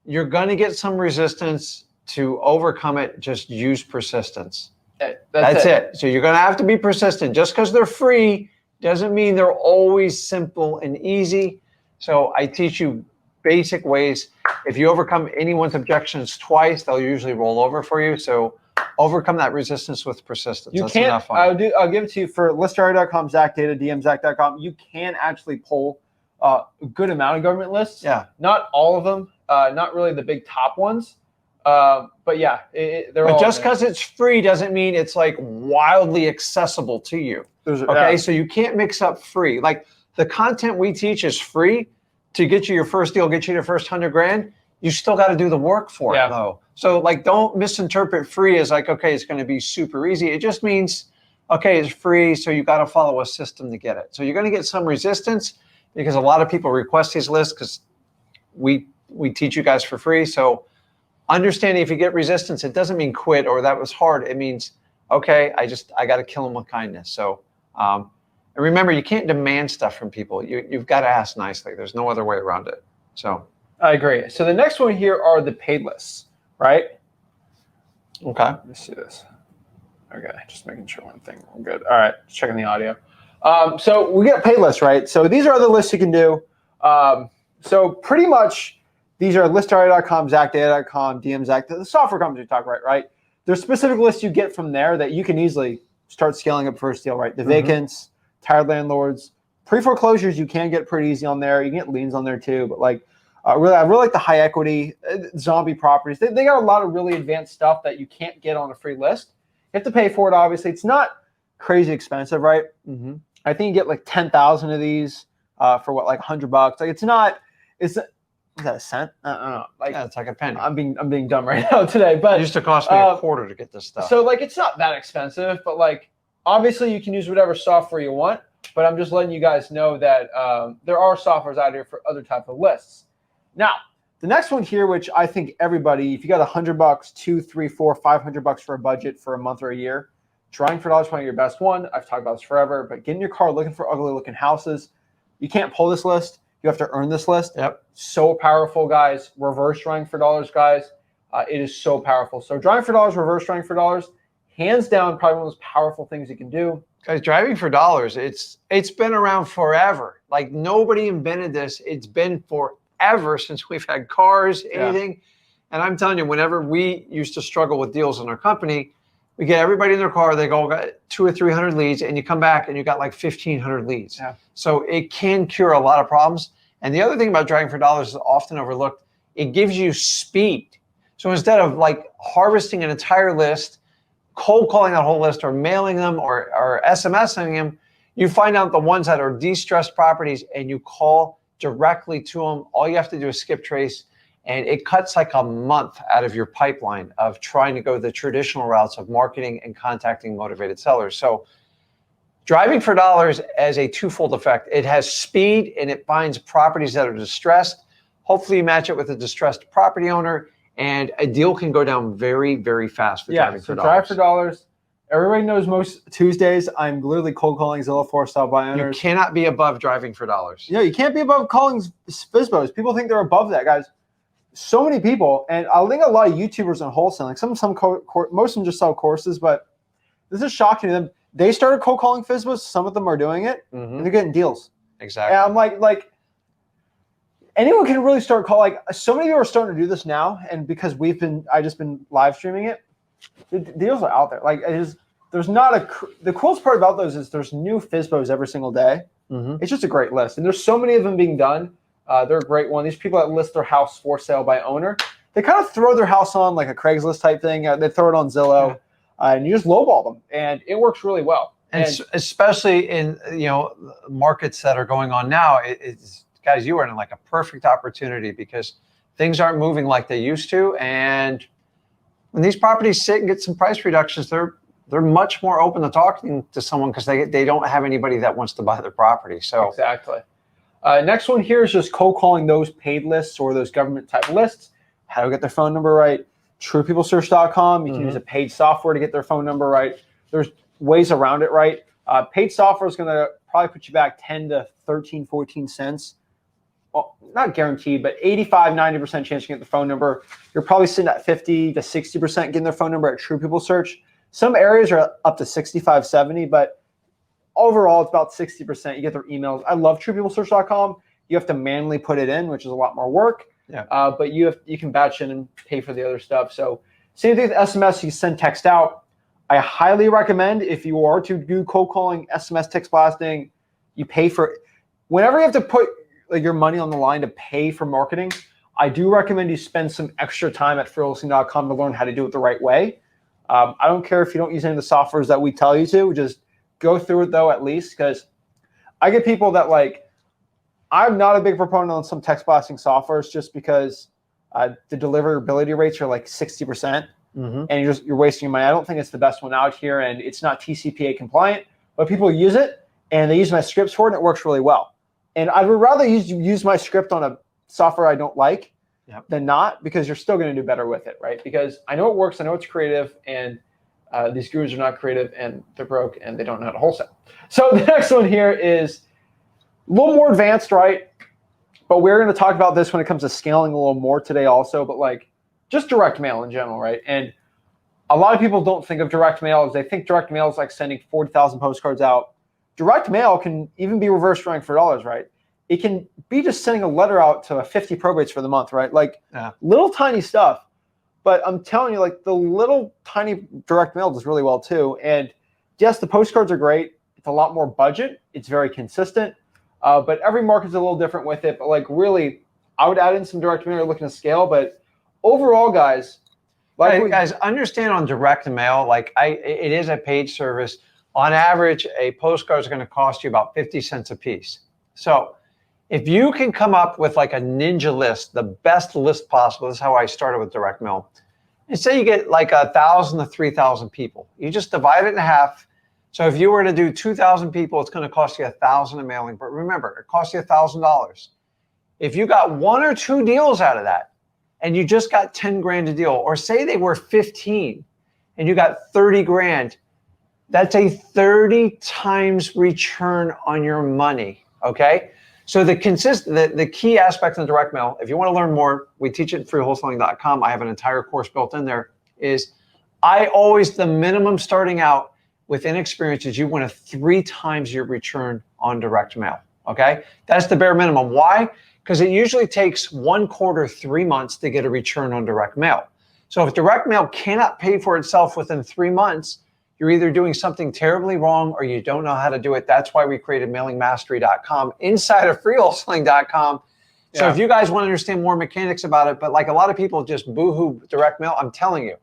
you're going to get some resistance. To overcome it, just use persistence. That's it. So you're going to have to be persistent. Just because they're free doesn't mean they're always simple and easy. So I teach you basic ways. If you overcome anyone's objections twice, they'll usually roll over for you. So overcome that resistance with persistence. You can't. I'll give it to you for listdriver.com, Zach Data, DMZach.com. You can actually pull a good amount of government lists. Yeah. Not all of them. Not really the big top ones. But yeah, they're all just because it's free doesn't mean it's like wildly accessible to you. Okay, so you can't mix up free. Like the content we teach is free to get you your first deal, get you your first $100,000. You still got to do the work for it though. So like, don't misinterpret free as like, okay, it's going to be super easy. It just means, okay, it's free, so you got to follow a system to get it. So you're going to get some resistance because a lot of people request these lists because we teach you guys for free. So understanding if you get resistance, it doesn't mean quit or that was hard. It means, okay, I got to kill them with kindness. So, and remember, you can't demand stuff from people. You've got to ask nicely. There's no other way around it. So I agree. So the next one here are the paid lists, right? Okay. Let me see this. Okay, just making sure one thing. We're good. All right, checking the audio. So we get paid lists, right? So these are other lists you can do. So pretty much these are listdriver.com, ZachData.com, DMZach, the software companies we talk about, right? There's specific lists you get from there that you can easily start scaling up first deal, right? The vacants, tired landlords, pre-foreclosures you can get pretty easy on there. You can get liens on there too, but like I really like the high equity, zombie properties. They got a lot of really advanced stuff that you can't get on a free list. You have to pay for it, obviously. It's not crazy expensive, right? I think you get like 10,000 of these for what, like $100. Like it's not, is that a cent? I don't know. Like, yeah, it's like a penny. I'm being dumb right now today, but it used to cost me a quarter to get this stuff. So like it's not that expensive, but like obviously you can use whatever software you want. But I'm just letting you guys know that there are softwares out here for other type of lists. Now, the next one here, which I think everybody, if you got $100, $200, $300, $400, $500 for a budget for a month or a year, drawing for dollars is probably your best one. I've talked about this forever, but get in your car looking for ugly looking houses. You can't pull this list. You have to earn this list. Yep. So powerful, guys. Reverse drawing for dollars, guys. It is so powerful. So drawing for dollars, reverse drawing for dollars, hands down, probably one of those powerful things you can do. Guys, driving for dollars, it's been around forever. Like nobody invented this. It's been forever since we've had cars, anything. Yeah. And I'm telling you, whenever we used to struggle with deals in our company, we get everybody in their car, they go got 200 or 300 leads, and you come back and you got like 1,500 leads. Yeah. So it can cure a lot of problems. And the other thing about driving for dollars is often overlooked. It gives you speed. So instead of like harvesting an entire list, cold calling that whole list or mailing them or SMSing them, you find out the ones that are distressed properties and you call directly to them. All you have to do is skip trace, and it cuts like a month out of your pipeline of trying to go the traditional routes of marketing and contacting motivated sellers. So driving for dollars has a twofold effect. It has speed and it finds properties that are distressed. Hopefully you match it with a distressed property owner, and a deal can go down very, very fast for driving for dollars. Drive for dollars. Everybody knows most Tuesdays I'm literally cold calling Zillow for sale by owners. You cannot be above driving for dollars. You can't be above calling FSBOs. People think they're above that, guys. So many people, and I think a lot of YouTubers on wholesaling, most of them just sell courses, but this is shocking to them. They started cold calling FSBOs. Some of them are doing it, and they're getting deals. Exactly. And I'm like, anyone can really start calling. Like, so many people are starting to do this now, and because I just been live streaming it, the deals are out there. Like, there's not the coolest part about those is there's new FSBOs every single day. It's just a great list, and there's so many of them being done. They're a great one. These people that list their house for sale by owner, they kind of throw their house on like a Craigslist type thing. They throw it on Zillow, and you just lowball them, and it works really well. And especially in markets that are going on now, guys, you are in like a perfect opportunity because things aren't moving like they used to, and when these properties sit and get some price reductions, they're much more open to talking to someone because they don't have anybody that wants to buy their property. So exactly. Next one here is just cold calling those paid lists or those government type lists. How to get their phone number right? TruePeopleSearch.com. You can use a paid software to get their phone number right. There's ways around it, right? Paid software is going to probably put you back 10 to 13, 14 cents. Well, not guaranteed, but 85, 90% chance you get the phone number. You're probably sitting at 50 to 60% getting their phone number at True People Search. Some areas are up to 65, 70, but overall it's about 60%. You get their emails. I love TruePeopleSearch.com. You have to manually put it in, which is a lot more work. Yeah. But you can batch in and pay for the other stuff. So same thing with SMS. You send text out. I highly recommend if you are to do cold calling, SMS text blasting, you pay for it. Whenever you have to put your money on the line to pay for marketing, I do recommend you spend some extra time at freeholding.com to learn how to do it the right way. I don't care if you don't use any of the softwares that we tell you to. Just go through it though, at least, because I get people that I'm not a big proponent on some text blasting softwares just because the deliverability rates are like 60%, and you're wasting your money. I don't think it's the best one out here, and it's not TCPA compliant, but people use it and they use my scripts for it, and it works really well. And I would rather use my script on a software I don't like than not, because you're still going to do better with it, right? Because I know it works, I know it's creative, and these gurus are not creative, and they're broke, and they don't know how to wholesale. So the next one here is a little more advanced, right? But we're going to talk about this when it comes to scaling a little more today also, but just direct mail in general, right? And a lot of people don't think of direct mail as they think direct mail is like sending 40,000 postcards out. Direct mail can even be reverse driving for dollars, right? It can be just sending a letter out to 50 probates for the month, right? Little tiny stuff. But I'm telling you, the little tiny direct mail does really well too. And yes, the postcards are great. It's a lot more budget. It's very consistent. But every market's a little different with it. But really, I would add in some direct mail looking to scale. But overall, guys, guys, understand on direct mail, it is a paid service. On average, a postcard is going to cost you about 50 cents a piece. So if you can come up with a ninja list, the best list possible, this is how I started with direct mail. And say you get 1,000 to 3,000 people. You just divide it in half. So if you were to do 2,000 people, it's going to cost you $1,000 in mailing. But remember, it costs you $1,000. If you got 1 or 2 deals out of that, and you just got 10 grand a deal, or say they were 15 and you got 30 grand, that's a 30 times return on your money, okay? So the key aspect in direct mail, if you want to learn more, we teach it at freeholesaling.com. I have an entire course built in there, is the minimum starting out with inexperience is you want a 3 times your return on direct mail, okay? That's the bare minimum. Why? Because it usually takes 1 quarter, 3 months to get a return on direct mail. So if direct mail cannot pay for itself within 3 months, you're either doing something terribly wrong or you don't know how to do it. That's why we created mailingmastery.com inside of freeholesaling.com So Yeah. if you guys want to understand more mechanics about it, but like a lot of people just boohoo direct mail, I'm telling you,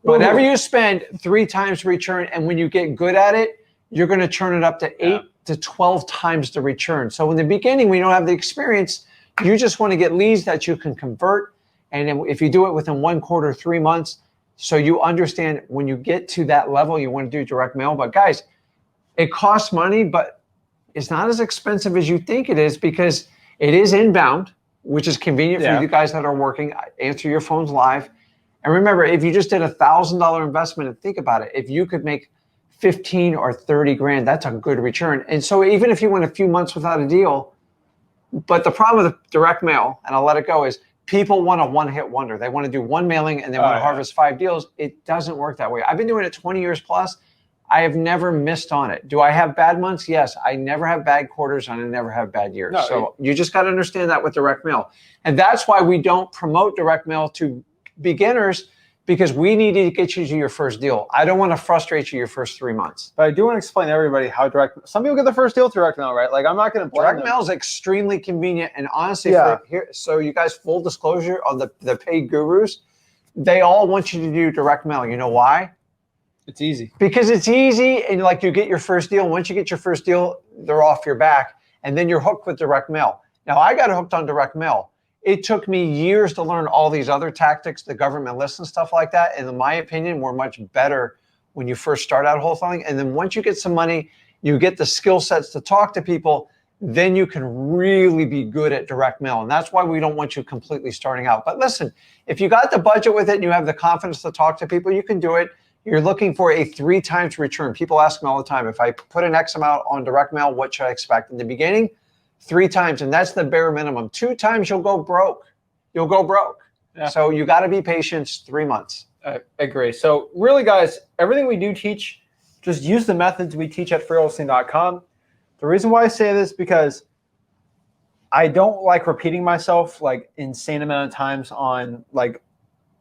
whatever you spend 3 times the return, and when you get good at it, you're going to turn it up to 8 to 12 times the return. So in the beginning, when you don't have the experience, you just want to get leads that you can convert. And then if you do it within 1 quarter, 3 months, so you understand when you get to that level, you want to do direct mail. But guys, it costs money, but it's not as expensive as you think it is because it is inbound, which is convenient for you guys that are working. Answer your phones live. And remember, if you just did $1,000 investment, and think about it, if you could make 15 or 30 grand, that's a good return. And so even if you went a few months without a deal, but the problem with direct mail, and I'll let it go, is people want a one-hit wonder. They want to do one mailing and they want to harvest 5 deals. It doesn't work that way. I've been doing it 20 years plus. I have never missed on it. Do I have bad months? Yes. I never have bad quarters and I never have bad years. No, so you just got to understand that with direct mail. And that's why we don't promote direct mail to beginners, because we need to get you to your first deal. I don't want to frustrate you your first 3 months. But I do want to explain to everybody how direct. Some people get the first deal through direct mail, right? Like I'm not going to blame direct them. mail is extremely convenient, and honestly, so you guys, full disclosure on the paid gurus, they all want you to do direct mail. You know why? It's easy. Because it's easy, and like you get your first deal. Once you get your first deal, they're off your back, and then you're hooked with direct mail. Now I got hooked on direct mail. It took me years to learn all these other tactics, the government lists and stuff like that. And in my opinion, we're much better when you first start out wholesaling. And then once you get some money, you get the skill sets to talk to people, then you can really be good at direct mail. And that's why we don't want you completely starting out. But listen, if you got the budget with it and you have the confidence to talk to people, you can do it. You're looking for a 3 times return. People ask me all the time, if I put an X amount on direct mail, what should I expect? In the beginning, 3 times, and that's the bare minimum. 2 times, you'll go broke. You'll go broke. Yeah. So you got to be patient. 3 months. I agree. So really, guys, everything we do teach, just use the methods we teach at freewholesaling.com. The reason why I say this is because I don't like repeating myself like insane amount of times on like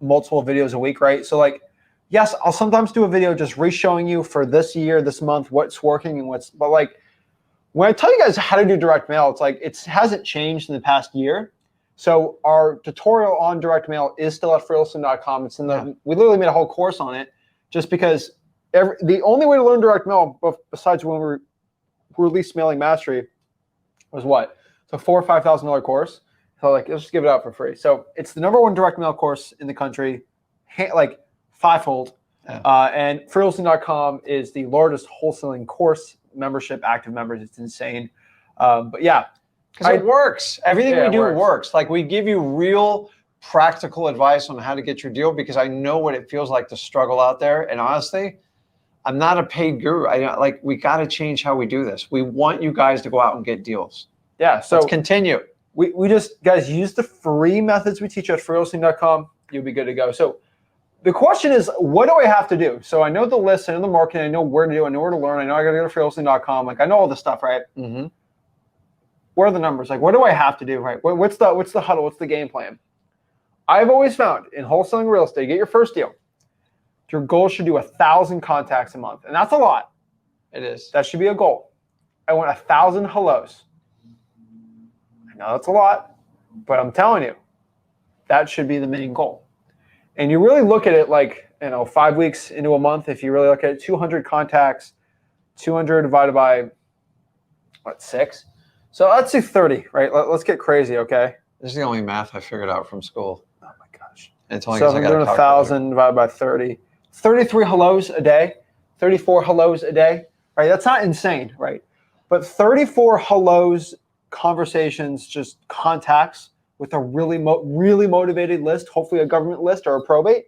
multiple videos a week, right? So like, yes, I'll sometimes do a video just re-showing you for this year, this month, what's working and what's, but like, when I tell you guys how to do direct mail, it's like it hasn't changed in the past year. So our tutorial on direct mail is still at freewholesaling.com. It's in the we literally made a whole course on it, just because the only way to learn direct mail, besides when we released Mailing Mastery, was what? It's a $4,000 or $5,000 course. So like, let's just give it out for free. So it's the #1 direct mail course in the country, like 5-fold. And freewholesaling.com is the largest wholesaling course membership, active members. It's insane. But yeah, because it works. Everything we do works. Like we give you real practical advice on how to get your deal, because I know what it feels like to struggle out there. And honestly, I'm not a paid guru. We got to change how we do this. We want you guys to go out and get deals. Yeah. So let's continue. We just, guys, use the free methods we teach at freewholesaling.com. You'll be good to go. So the question is, what do I have to do? So I know the list, I know the marketing, I know where to do, I know where to learn, I know I got to go to freewholesaling.com. Like I know all this stuff, right? Mm-hmm. What are the numbers? Like what do I have to do, right? What's the huddle? What's the game plan? I've always found in wholesaling real estate, get your first deal, your goal should do 1,000 contacts a month. And that's a lot. It is. That should be a goal. I want 1,000 hellos. I know that's a lot, but I'm telling you, that should be the main goal. And you really look at it like, 5 weeks into a month, if you really look at it, 200 contacts, 200 divided by, 6? So let's do 30, right? Let's get crazy, okay? This is the only math I figured out from school. Oh my gosh. It's only so I'm doing 1,000 divided by 30. 33 hellos a day, 34 hellos a day, right? That's not insane, right? But 34 hellos, conversations, just contacts, with a really motivated list, hopefully a government list or a probate,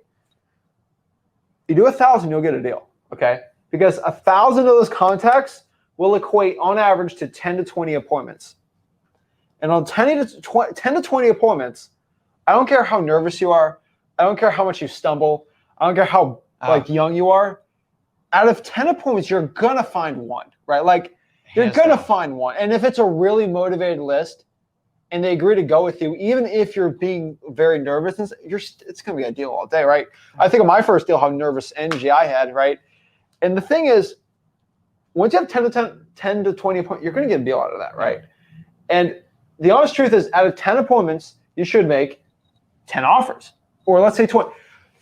you do 1,000, you'll get a deal, okay? Because 1,000 of those contacts will equate on average to 10 to 20 appointments. And on 10 to 20 appointments, I don't care how nervous you are, I don't care how much you stumble, I don't care how young you are, out of 10 appointments, you're gonna find one, right? Like you're gonna find one. And if it's a really motivated list, and they agree to go with you, even if you're being very nervous, it's going to be a deal all day, right? I think of my first deal, how nervous energy I had, right? And the thing is, once you have 10 to 20 points, you're going to get a deal out of that, right? And the honest truth is out of 10 appointments, you should make 10 offers. Or let's say 20.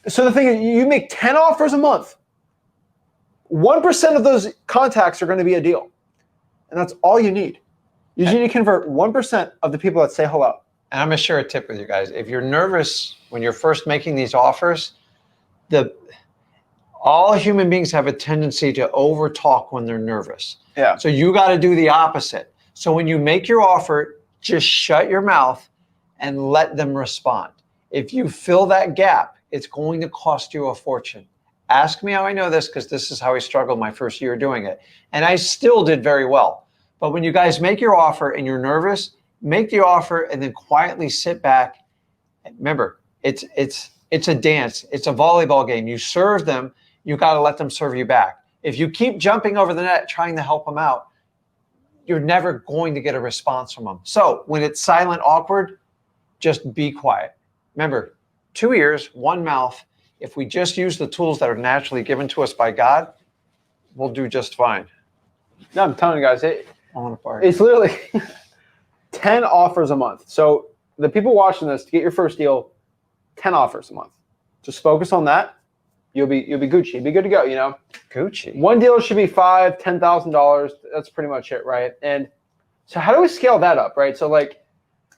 So the thing is, you make 10 offers a month. 1% of those contacts are going to be a deal. And that's all you need. You just need to convert 1% of the people that say hello. And I'm going to share a tip with you guys. If you're nervous when you're first making these offers, all human beings have a tendency to over talk when they're nervous. Yeah. So you got to do the opposite. So when you make your offer, just shut your mouth and let them respond. If you fill that gap, it's going to cost you a fortune. Ask me how I know this, because this is how I struggled my first year doing it. And I still did very well. But when you guys make your offer and you're nervous, make the offer and then quietly sit back. And remember, it's a dance. It's a volleyball game. You serve them, you got to let them serve you back. If you keep jumping over the net trying to help them out, you're never going to get a response from them. So when it's silent, awkward, just be quiet. Remember, 2 ears, 1 mouth. If we just use the tools that are naturally given to us by God, we'll do just fine. No, I'm telling you guys, it's literally 10 offers a month. So the people watching this, to get your first deal, 10 offers a month. Just focus on that. You'll be Gucci. You'll be good to go, you know? Gucci. One deal should be $5,000, $10,000. That's pretty much it, right? And so how do we scale that up, right? So like,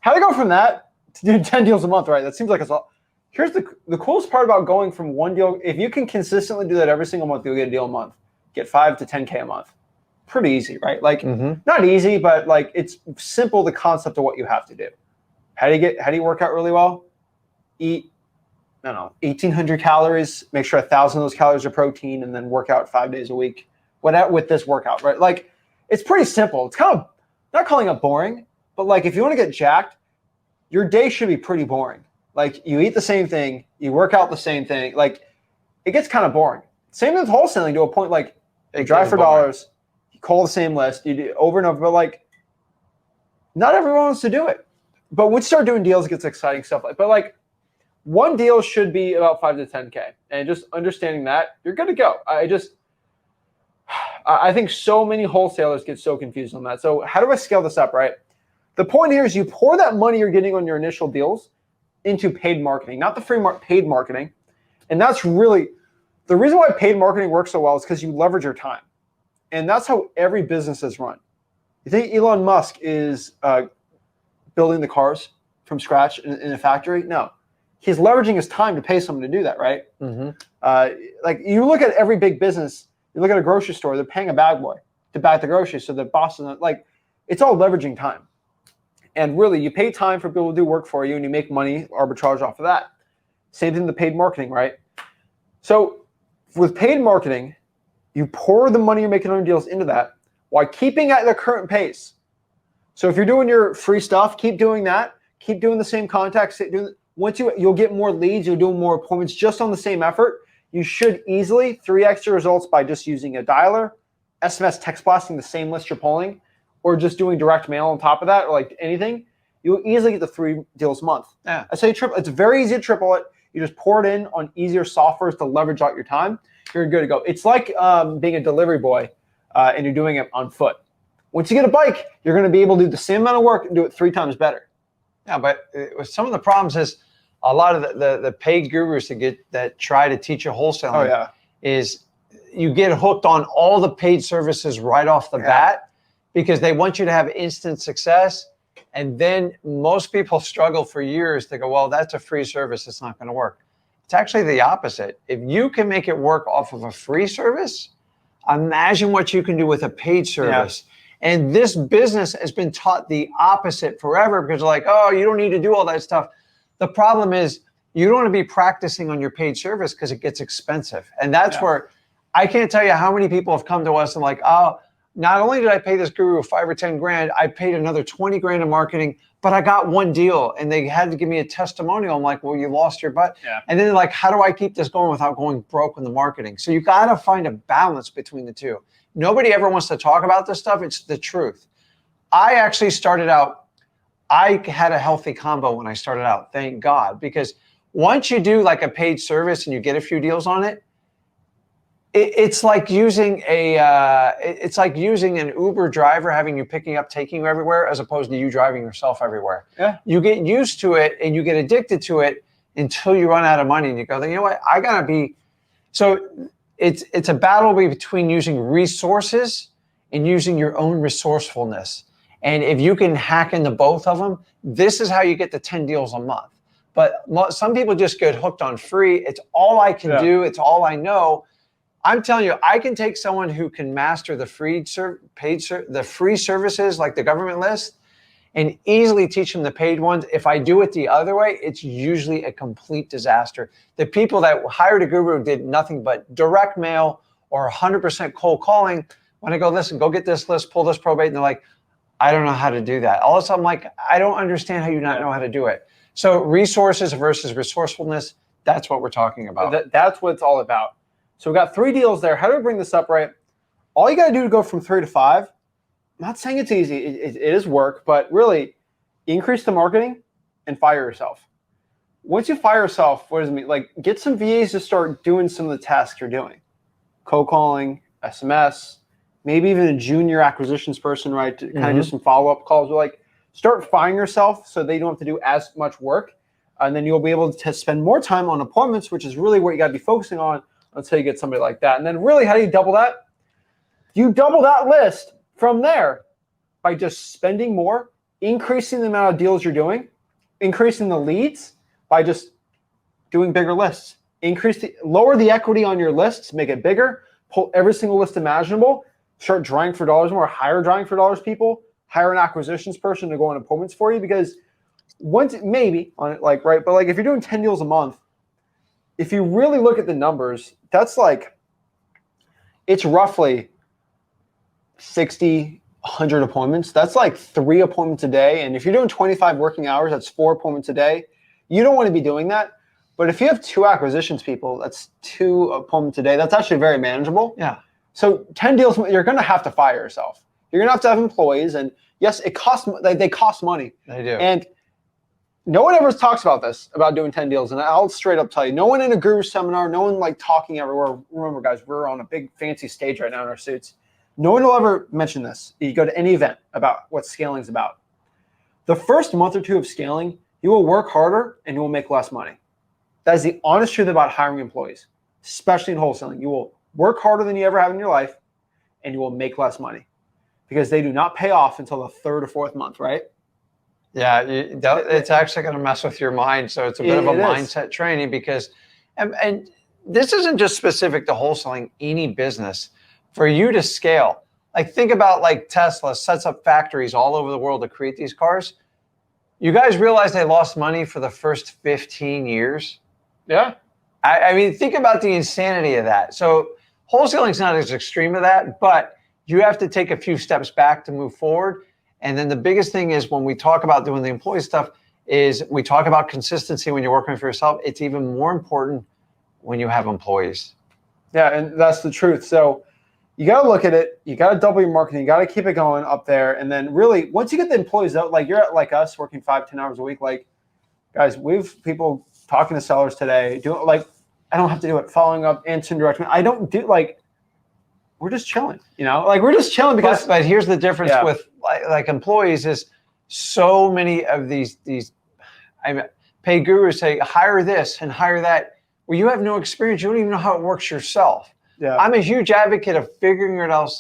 how do we go from that to do 10 deals a month, right? That seems like it's a lot. Here's the coolest part about going from one deal. If you can consistently do that every single month, you'll get a deal a month. Get 5 to 10K a month. Pretty easy, right? Like not easy, but like it's simple, the concept of what you have to do. How do you work out really well? Eat, I don't know, 1,800 calories, make sure 1,000 of those calories are protein, and then work out 5 days a week with this workout, right? Like it's pretty simple. It's kind of, not calling it boring, but like if you want to get jacked, your day should be pretty boring. Like you eat the same thing, you work out the same thing. Like it gets kind of boring. Same with wholesaling to a point. Like you drive for dollars, you call the same list, you do over and over. But like, not everyone wants to do it. But once you start doing deals, it gets exciting stuff. But like, one deal should be about 5 to 10K, and just understanding that, you're good to go. I think so many wholesalers get so confused on that. So how do I scale this up, right? The point here is you pour that money you're getting on your initial deals into paid marketing, not the free paid marketing. And that's really the reason why paid marketing works so well, is because you leverage your time. And that's how every business is run. You think Elon Musk is building the cars from scratch in a factory? No. He's leveraging his time to pay someone to do that, right? Like you look at every big business, you look at a grocery store, they're paying a bag boy to bag the groceries, so the boss is like, it's all leveraging time. And really, you pay time for people to do work for you, and you make money arbitrage off of that. Same thing with paid marketing, right? So with paid marketing, you pour the money you're making on deals into that while keeping at the current pace. So if you're doing your free stuff, keep doing that. Keep doing the same contacts. You'll get more leads, you'll do more appointments just on the same effort. You should easily 3x your results by just using a dialer, SMS text blasting the same list you're pulling, or just doing direct mail on top of that, or like anything. You'll easily get the 3 deals a month. Yeah. I say triple. It's very easy to triple it. You just pour it in on easier softwares to leverage out your time. You're good to go. It's like being a delivery boy and you're doing it on foot. Once you get a bike, you're going to be able to do the same amount of work and do it 3 times better. Yeah, but some of the problems is a lot of the paid gurus that try to teach you wholesaling is you get hooked on all the paid services right off the bat because they want you to have instant success. And then most people struggle for years to go, well, that's a free service, it's not going to work. It's actually the opposite. If you can make it work off of a free service, imagine what you can do with a paid service. Yeah. And this business has been taught the opposite forever because like, oh, you don't need to do all that stuff. The problem is you don't want to be practicing on your paid service because it gets expensive. And that's where I can't tell you how many people have come to us and like, oh, not only did I pay this guru 5 or 10 grand, I paid another 20 grand in marketing, but I got one deal and they had to give me a testimonial. I'm like, well, you lost your butt. Yeah. And then like, how do I keep this going without going broke in the marketing? So you got to find a balance between the two. Nobody ever wants to talk about this stuff. It's the truth. I actually started out, I had a healthy combo when I started out, thank God, because once you do like a paid service and you get a few deals on it, It's like using it's like using an Uber driver, having you picking up, taking you everywhere, as opposed to you driving yourself everywhere. Yeah. You get used to it and you get addicted to it until you run out of money and you go, you know what, I gotta be. So it's a battle between using resources and using your own resourcefulness. And if you can hack into both of them, this is how you get the 10 deals a month. But some people just get hooked on free. It's all I can do. It's all I know. I'm telling you, I can take someone who can master the free services like the government list and easily teach them the paid ones. If I do it the other way, it's usually a complete disaster. The people that hired a guru did nothing but direct mail or 100% cold calling. When I go, listen, go get this list, pull this probate, and they're like, I don't know how to do that. All of a sudden, I'm like, I don't understand how you not know how to do it. So resources versus resourcefulness, that's what we're talking about. That's what it's all about. So we got 3 deals there. How do we bring this up, right? All you got to do to go from 3 to 5, I'm not saying it's easy. It is work, but really increase the marketing and fire yourself. Once you fire yourself, what does it mean? Like, get some VAs to start doing some of the tasks you're doing. Cold calling, SMS, maybe even a junior acquisitions person, right? To kind of do some follow-up calls. But like, start firing yourself so they don't have to do as much work. And then you'll be able to spend more time on appointments, which is really what you got to be focusing on until you get somebody like that. And then really, how do you double that? You double that list from there by just spending more, increasing the amount of deals you're doing, increasing the leads by just doing bigger lists. Lower the equity on your lists, make it bigger, pull every single list imaginable, start drawing for dollars more, hire drawing for dollars people, hire an acquisitions person to go on appointments for you, because once maybe on it, like, right, but like if you're doing 10 deals a month, if you really look at the numbers, that's like, it's roughly 60, 100 appointments. That's like 3 appointments a day. And if you're doing 25 working hours, that's 4 appointments a day. You don't want to be doing that. But if you have 2 acquisitions people, that's 2 appointments a day. That's actually very manageable. Yeah. So 10 deals, you're going to have to fire yourself. You're going to have employees. And yes, it costs. They cost money. They do. And no one ever talks about this, about doing 10 deals. And I'll straight up tell you, no one in a guru seminar, no one like talking everywhere. Remember, guys, we're on a big fancy stage right now in our suits. No one will ever mention this. You go to any event about what scaling is about. The first month or 2 of scaling, you will work harder and you will make less money. That is the honest truth about hiring employees, especially in wholesaling. You will work harder than you ever have in your life and you will make less money because they do not pay off until the 3rd or 4th month, right? Yeah, it's actually going to mess with your mind. So it's a bit of a mindset training because, and this isn't just specific to wholesaling, any business. For you to scale, like think about like Tesla sets up factories all over the world to create these cars. You guys realize they lost money for the first 15 years? Yeah. I mean, think about the insanity of that. So wholesaling is not as extreme as that, but you have to take a few steps back to move forward. And then the biggest thing is when we talk about doing the employee stuff is we talk about consistency when you're working for yourself. It's even more important when you have employees. Yeah, and that's the truth. So you got to look at it. You got to double your marketing. You got to keep it going up there. And then really, once you get the employees out, like you're like us working 5-10 hours a week, like guys, we've people talking to sellers today, doing like, I don't have to do it, following up, answering direct. I don't do like, we're just chilling, like we're just chilling because. But here's the difference with like employees is so many of these paid gurus say, hire this and hire that. Well, you have no experience. You don't even know how it works yourself. Yeah. I'm a huge advocate of figuring it out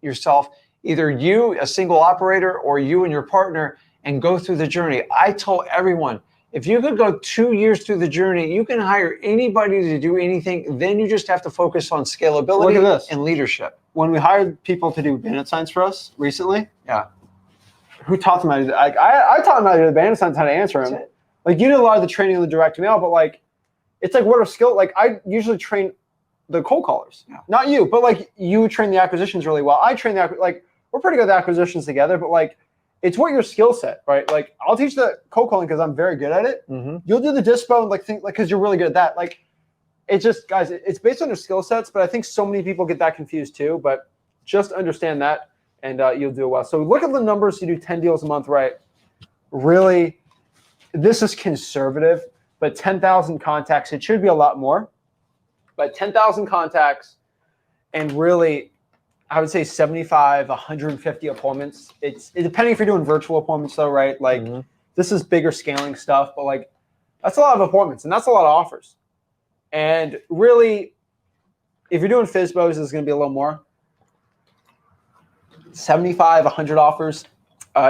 yourself, either you, a single operator, or you and your partner, and go through the journey. I tell everyone, if you could go 2 years through the journey, you can hire anybody to do anything. Then you just have to focus on scalability and leadership. When we hired people to do bandit signs for us recently, who taught them how to do that? I taught them how to do the bandit signs, how to answer them. Like you did a lot of the training in the direct mail, but like, it's like what are skills? Like I usually train the cold callers, not you, but like you train the acquisitions really well. I train like we're pretty good at acquisitions together, but like it's what your skill set, right? Like I'll teach the cold calling because I'm very good at it. You'll do the dispo and like think like because you're really good at that. Like it's just guys, it's based on your skill sets, but I think so many people get that confused too. But just understand that, and you'll do well. So look at the numbers. You do 10 deals a month, right? Really, this is conservative, but 10,000 contacts. It should be a lot more. But 10,000 contacts, and really, I would say 75, 150 appointments. It's depending if you're doing virtual appointments though, right? Like this is bigger scaling stuff, but like that's a lot of appointments and that's a lot of offers. And really, if you're doing FSBOs, it's going to be a little more. 75, 100 offers,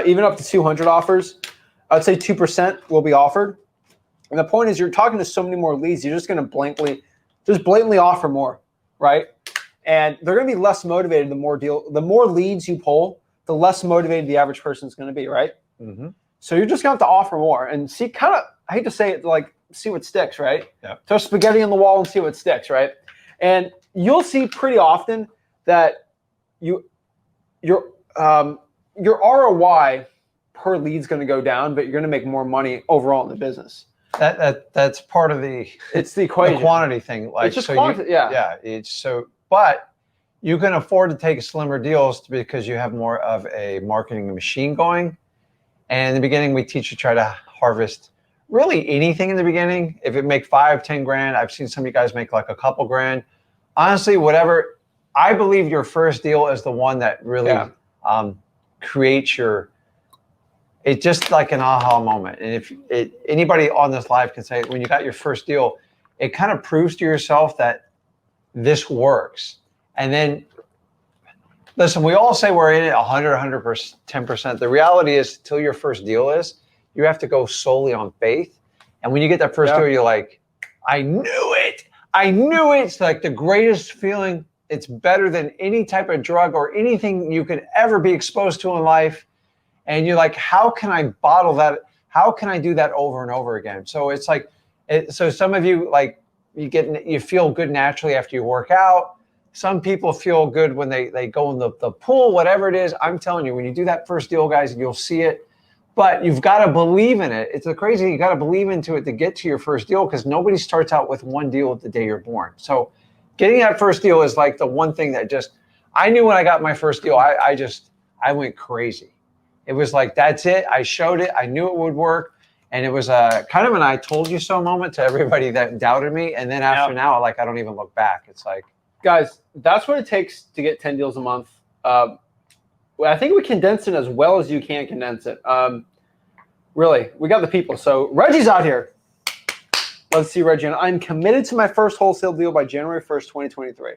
even up to 200 offers. I'd say 2% will be offered. And the point is, you're talking to so many more leads, you're just going to blatantly offer more, right? And they're going to be less motivated the more leads you pull, the less motivated the average person is going to be, right? So you're just going to have to offer more and see I hate to say it, like see what sticks, right? Yeah. Throw spaghetti on the wall and see what sticks, right? And you'll see pretty often that your ROI per lead is going to go down, but you're going to make more money overall in the business. That's part of it's the equation. The quantity thing. Like it's just quantity, yeah. It's so, but you can afford to take slimmer deals because you have more of a marketing machine going. And in the beginning, we teach you try to harvest really anything in the beginning. If it make 5, 10 grand, I've seen some of you guys make like a couple grand. Honestly, whatever. I believe your first deal is the one that really creates it's just like an aha moment. And if anybody on this live can say, when you got your first deal, it kind of proves to yourself that this works. And then, listen, we all say we're in it 110%. The reality is, till your first deal is, you have to go solely on faith. And when you get that first deal, you're like, I knew it. I knew it. It's like the greatest feeling. It's better than any type of drug or anything you could ever be exposed to in life. And you're like, how can I bottle that? How can I do that over and over again? So it's like, so some of you, like, you feel good naturally after you work out. Some people feel good when they go in the pool, whatever it is. I'm telling you, when you do that first deal, guys, you'll see it. But you've got to believe in it. It's crazy. You got to believe into it to get to your first deal, because nobody starts out with one deal the day you're born. So getting that first deal is like the one thing that I knew when I got my first deal, I went crazy. It was like, that's it. I showed it. I knew it would work. And it was a kind of an I told you so moment to everybody that doubted me. And then after now, like, I don't even look back. It's like, guys, that's what it takes to get 10 deals a month. I think we condensed it as well as you can condense it. Really, we got the people. So Reggie's out here. Let's see, Reggie. I'm committed to my first wholesale deal by January 1st, 2023.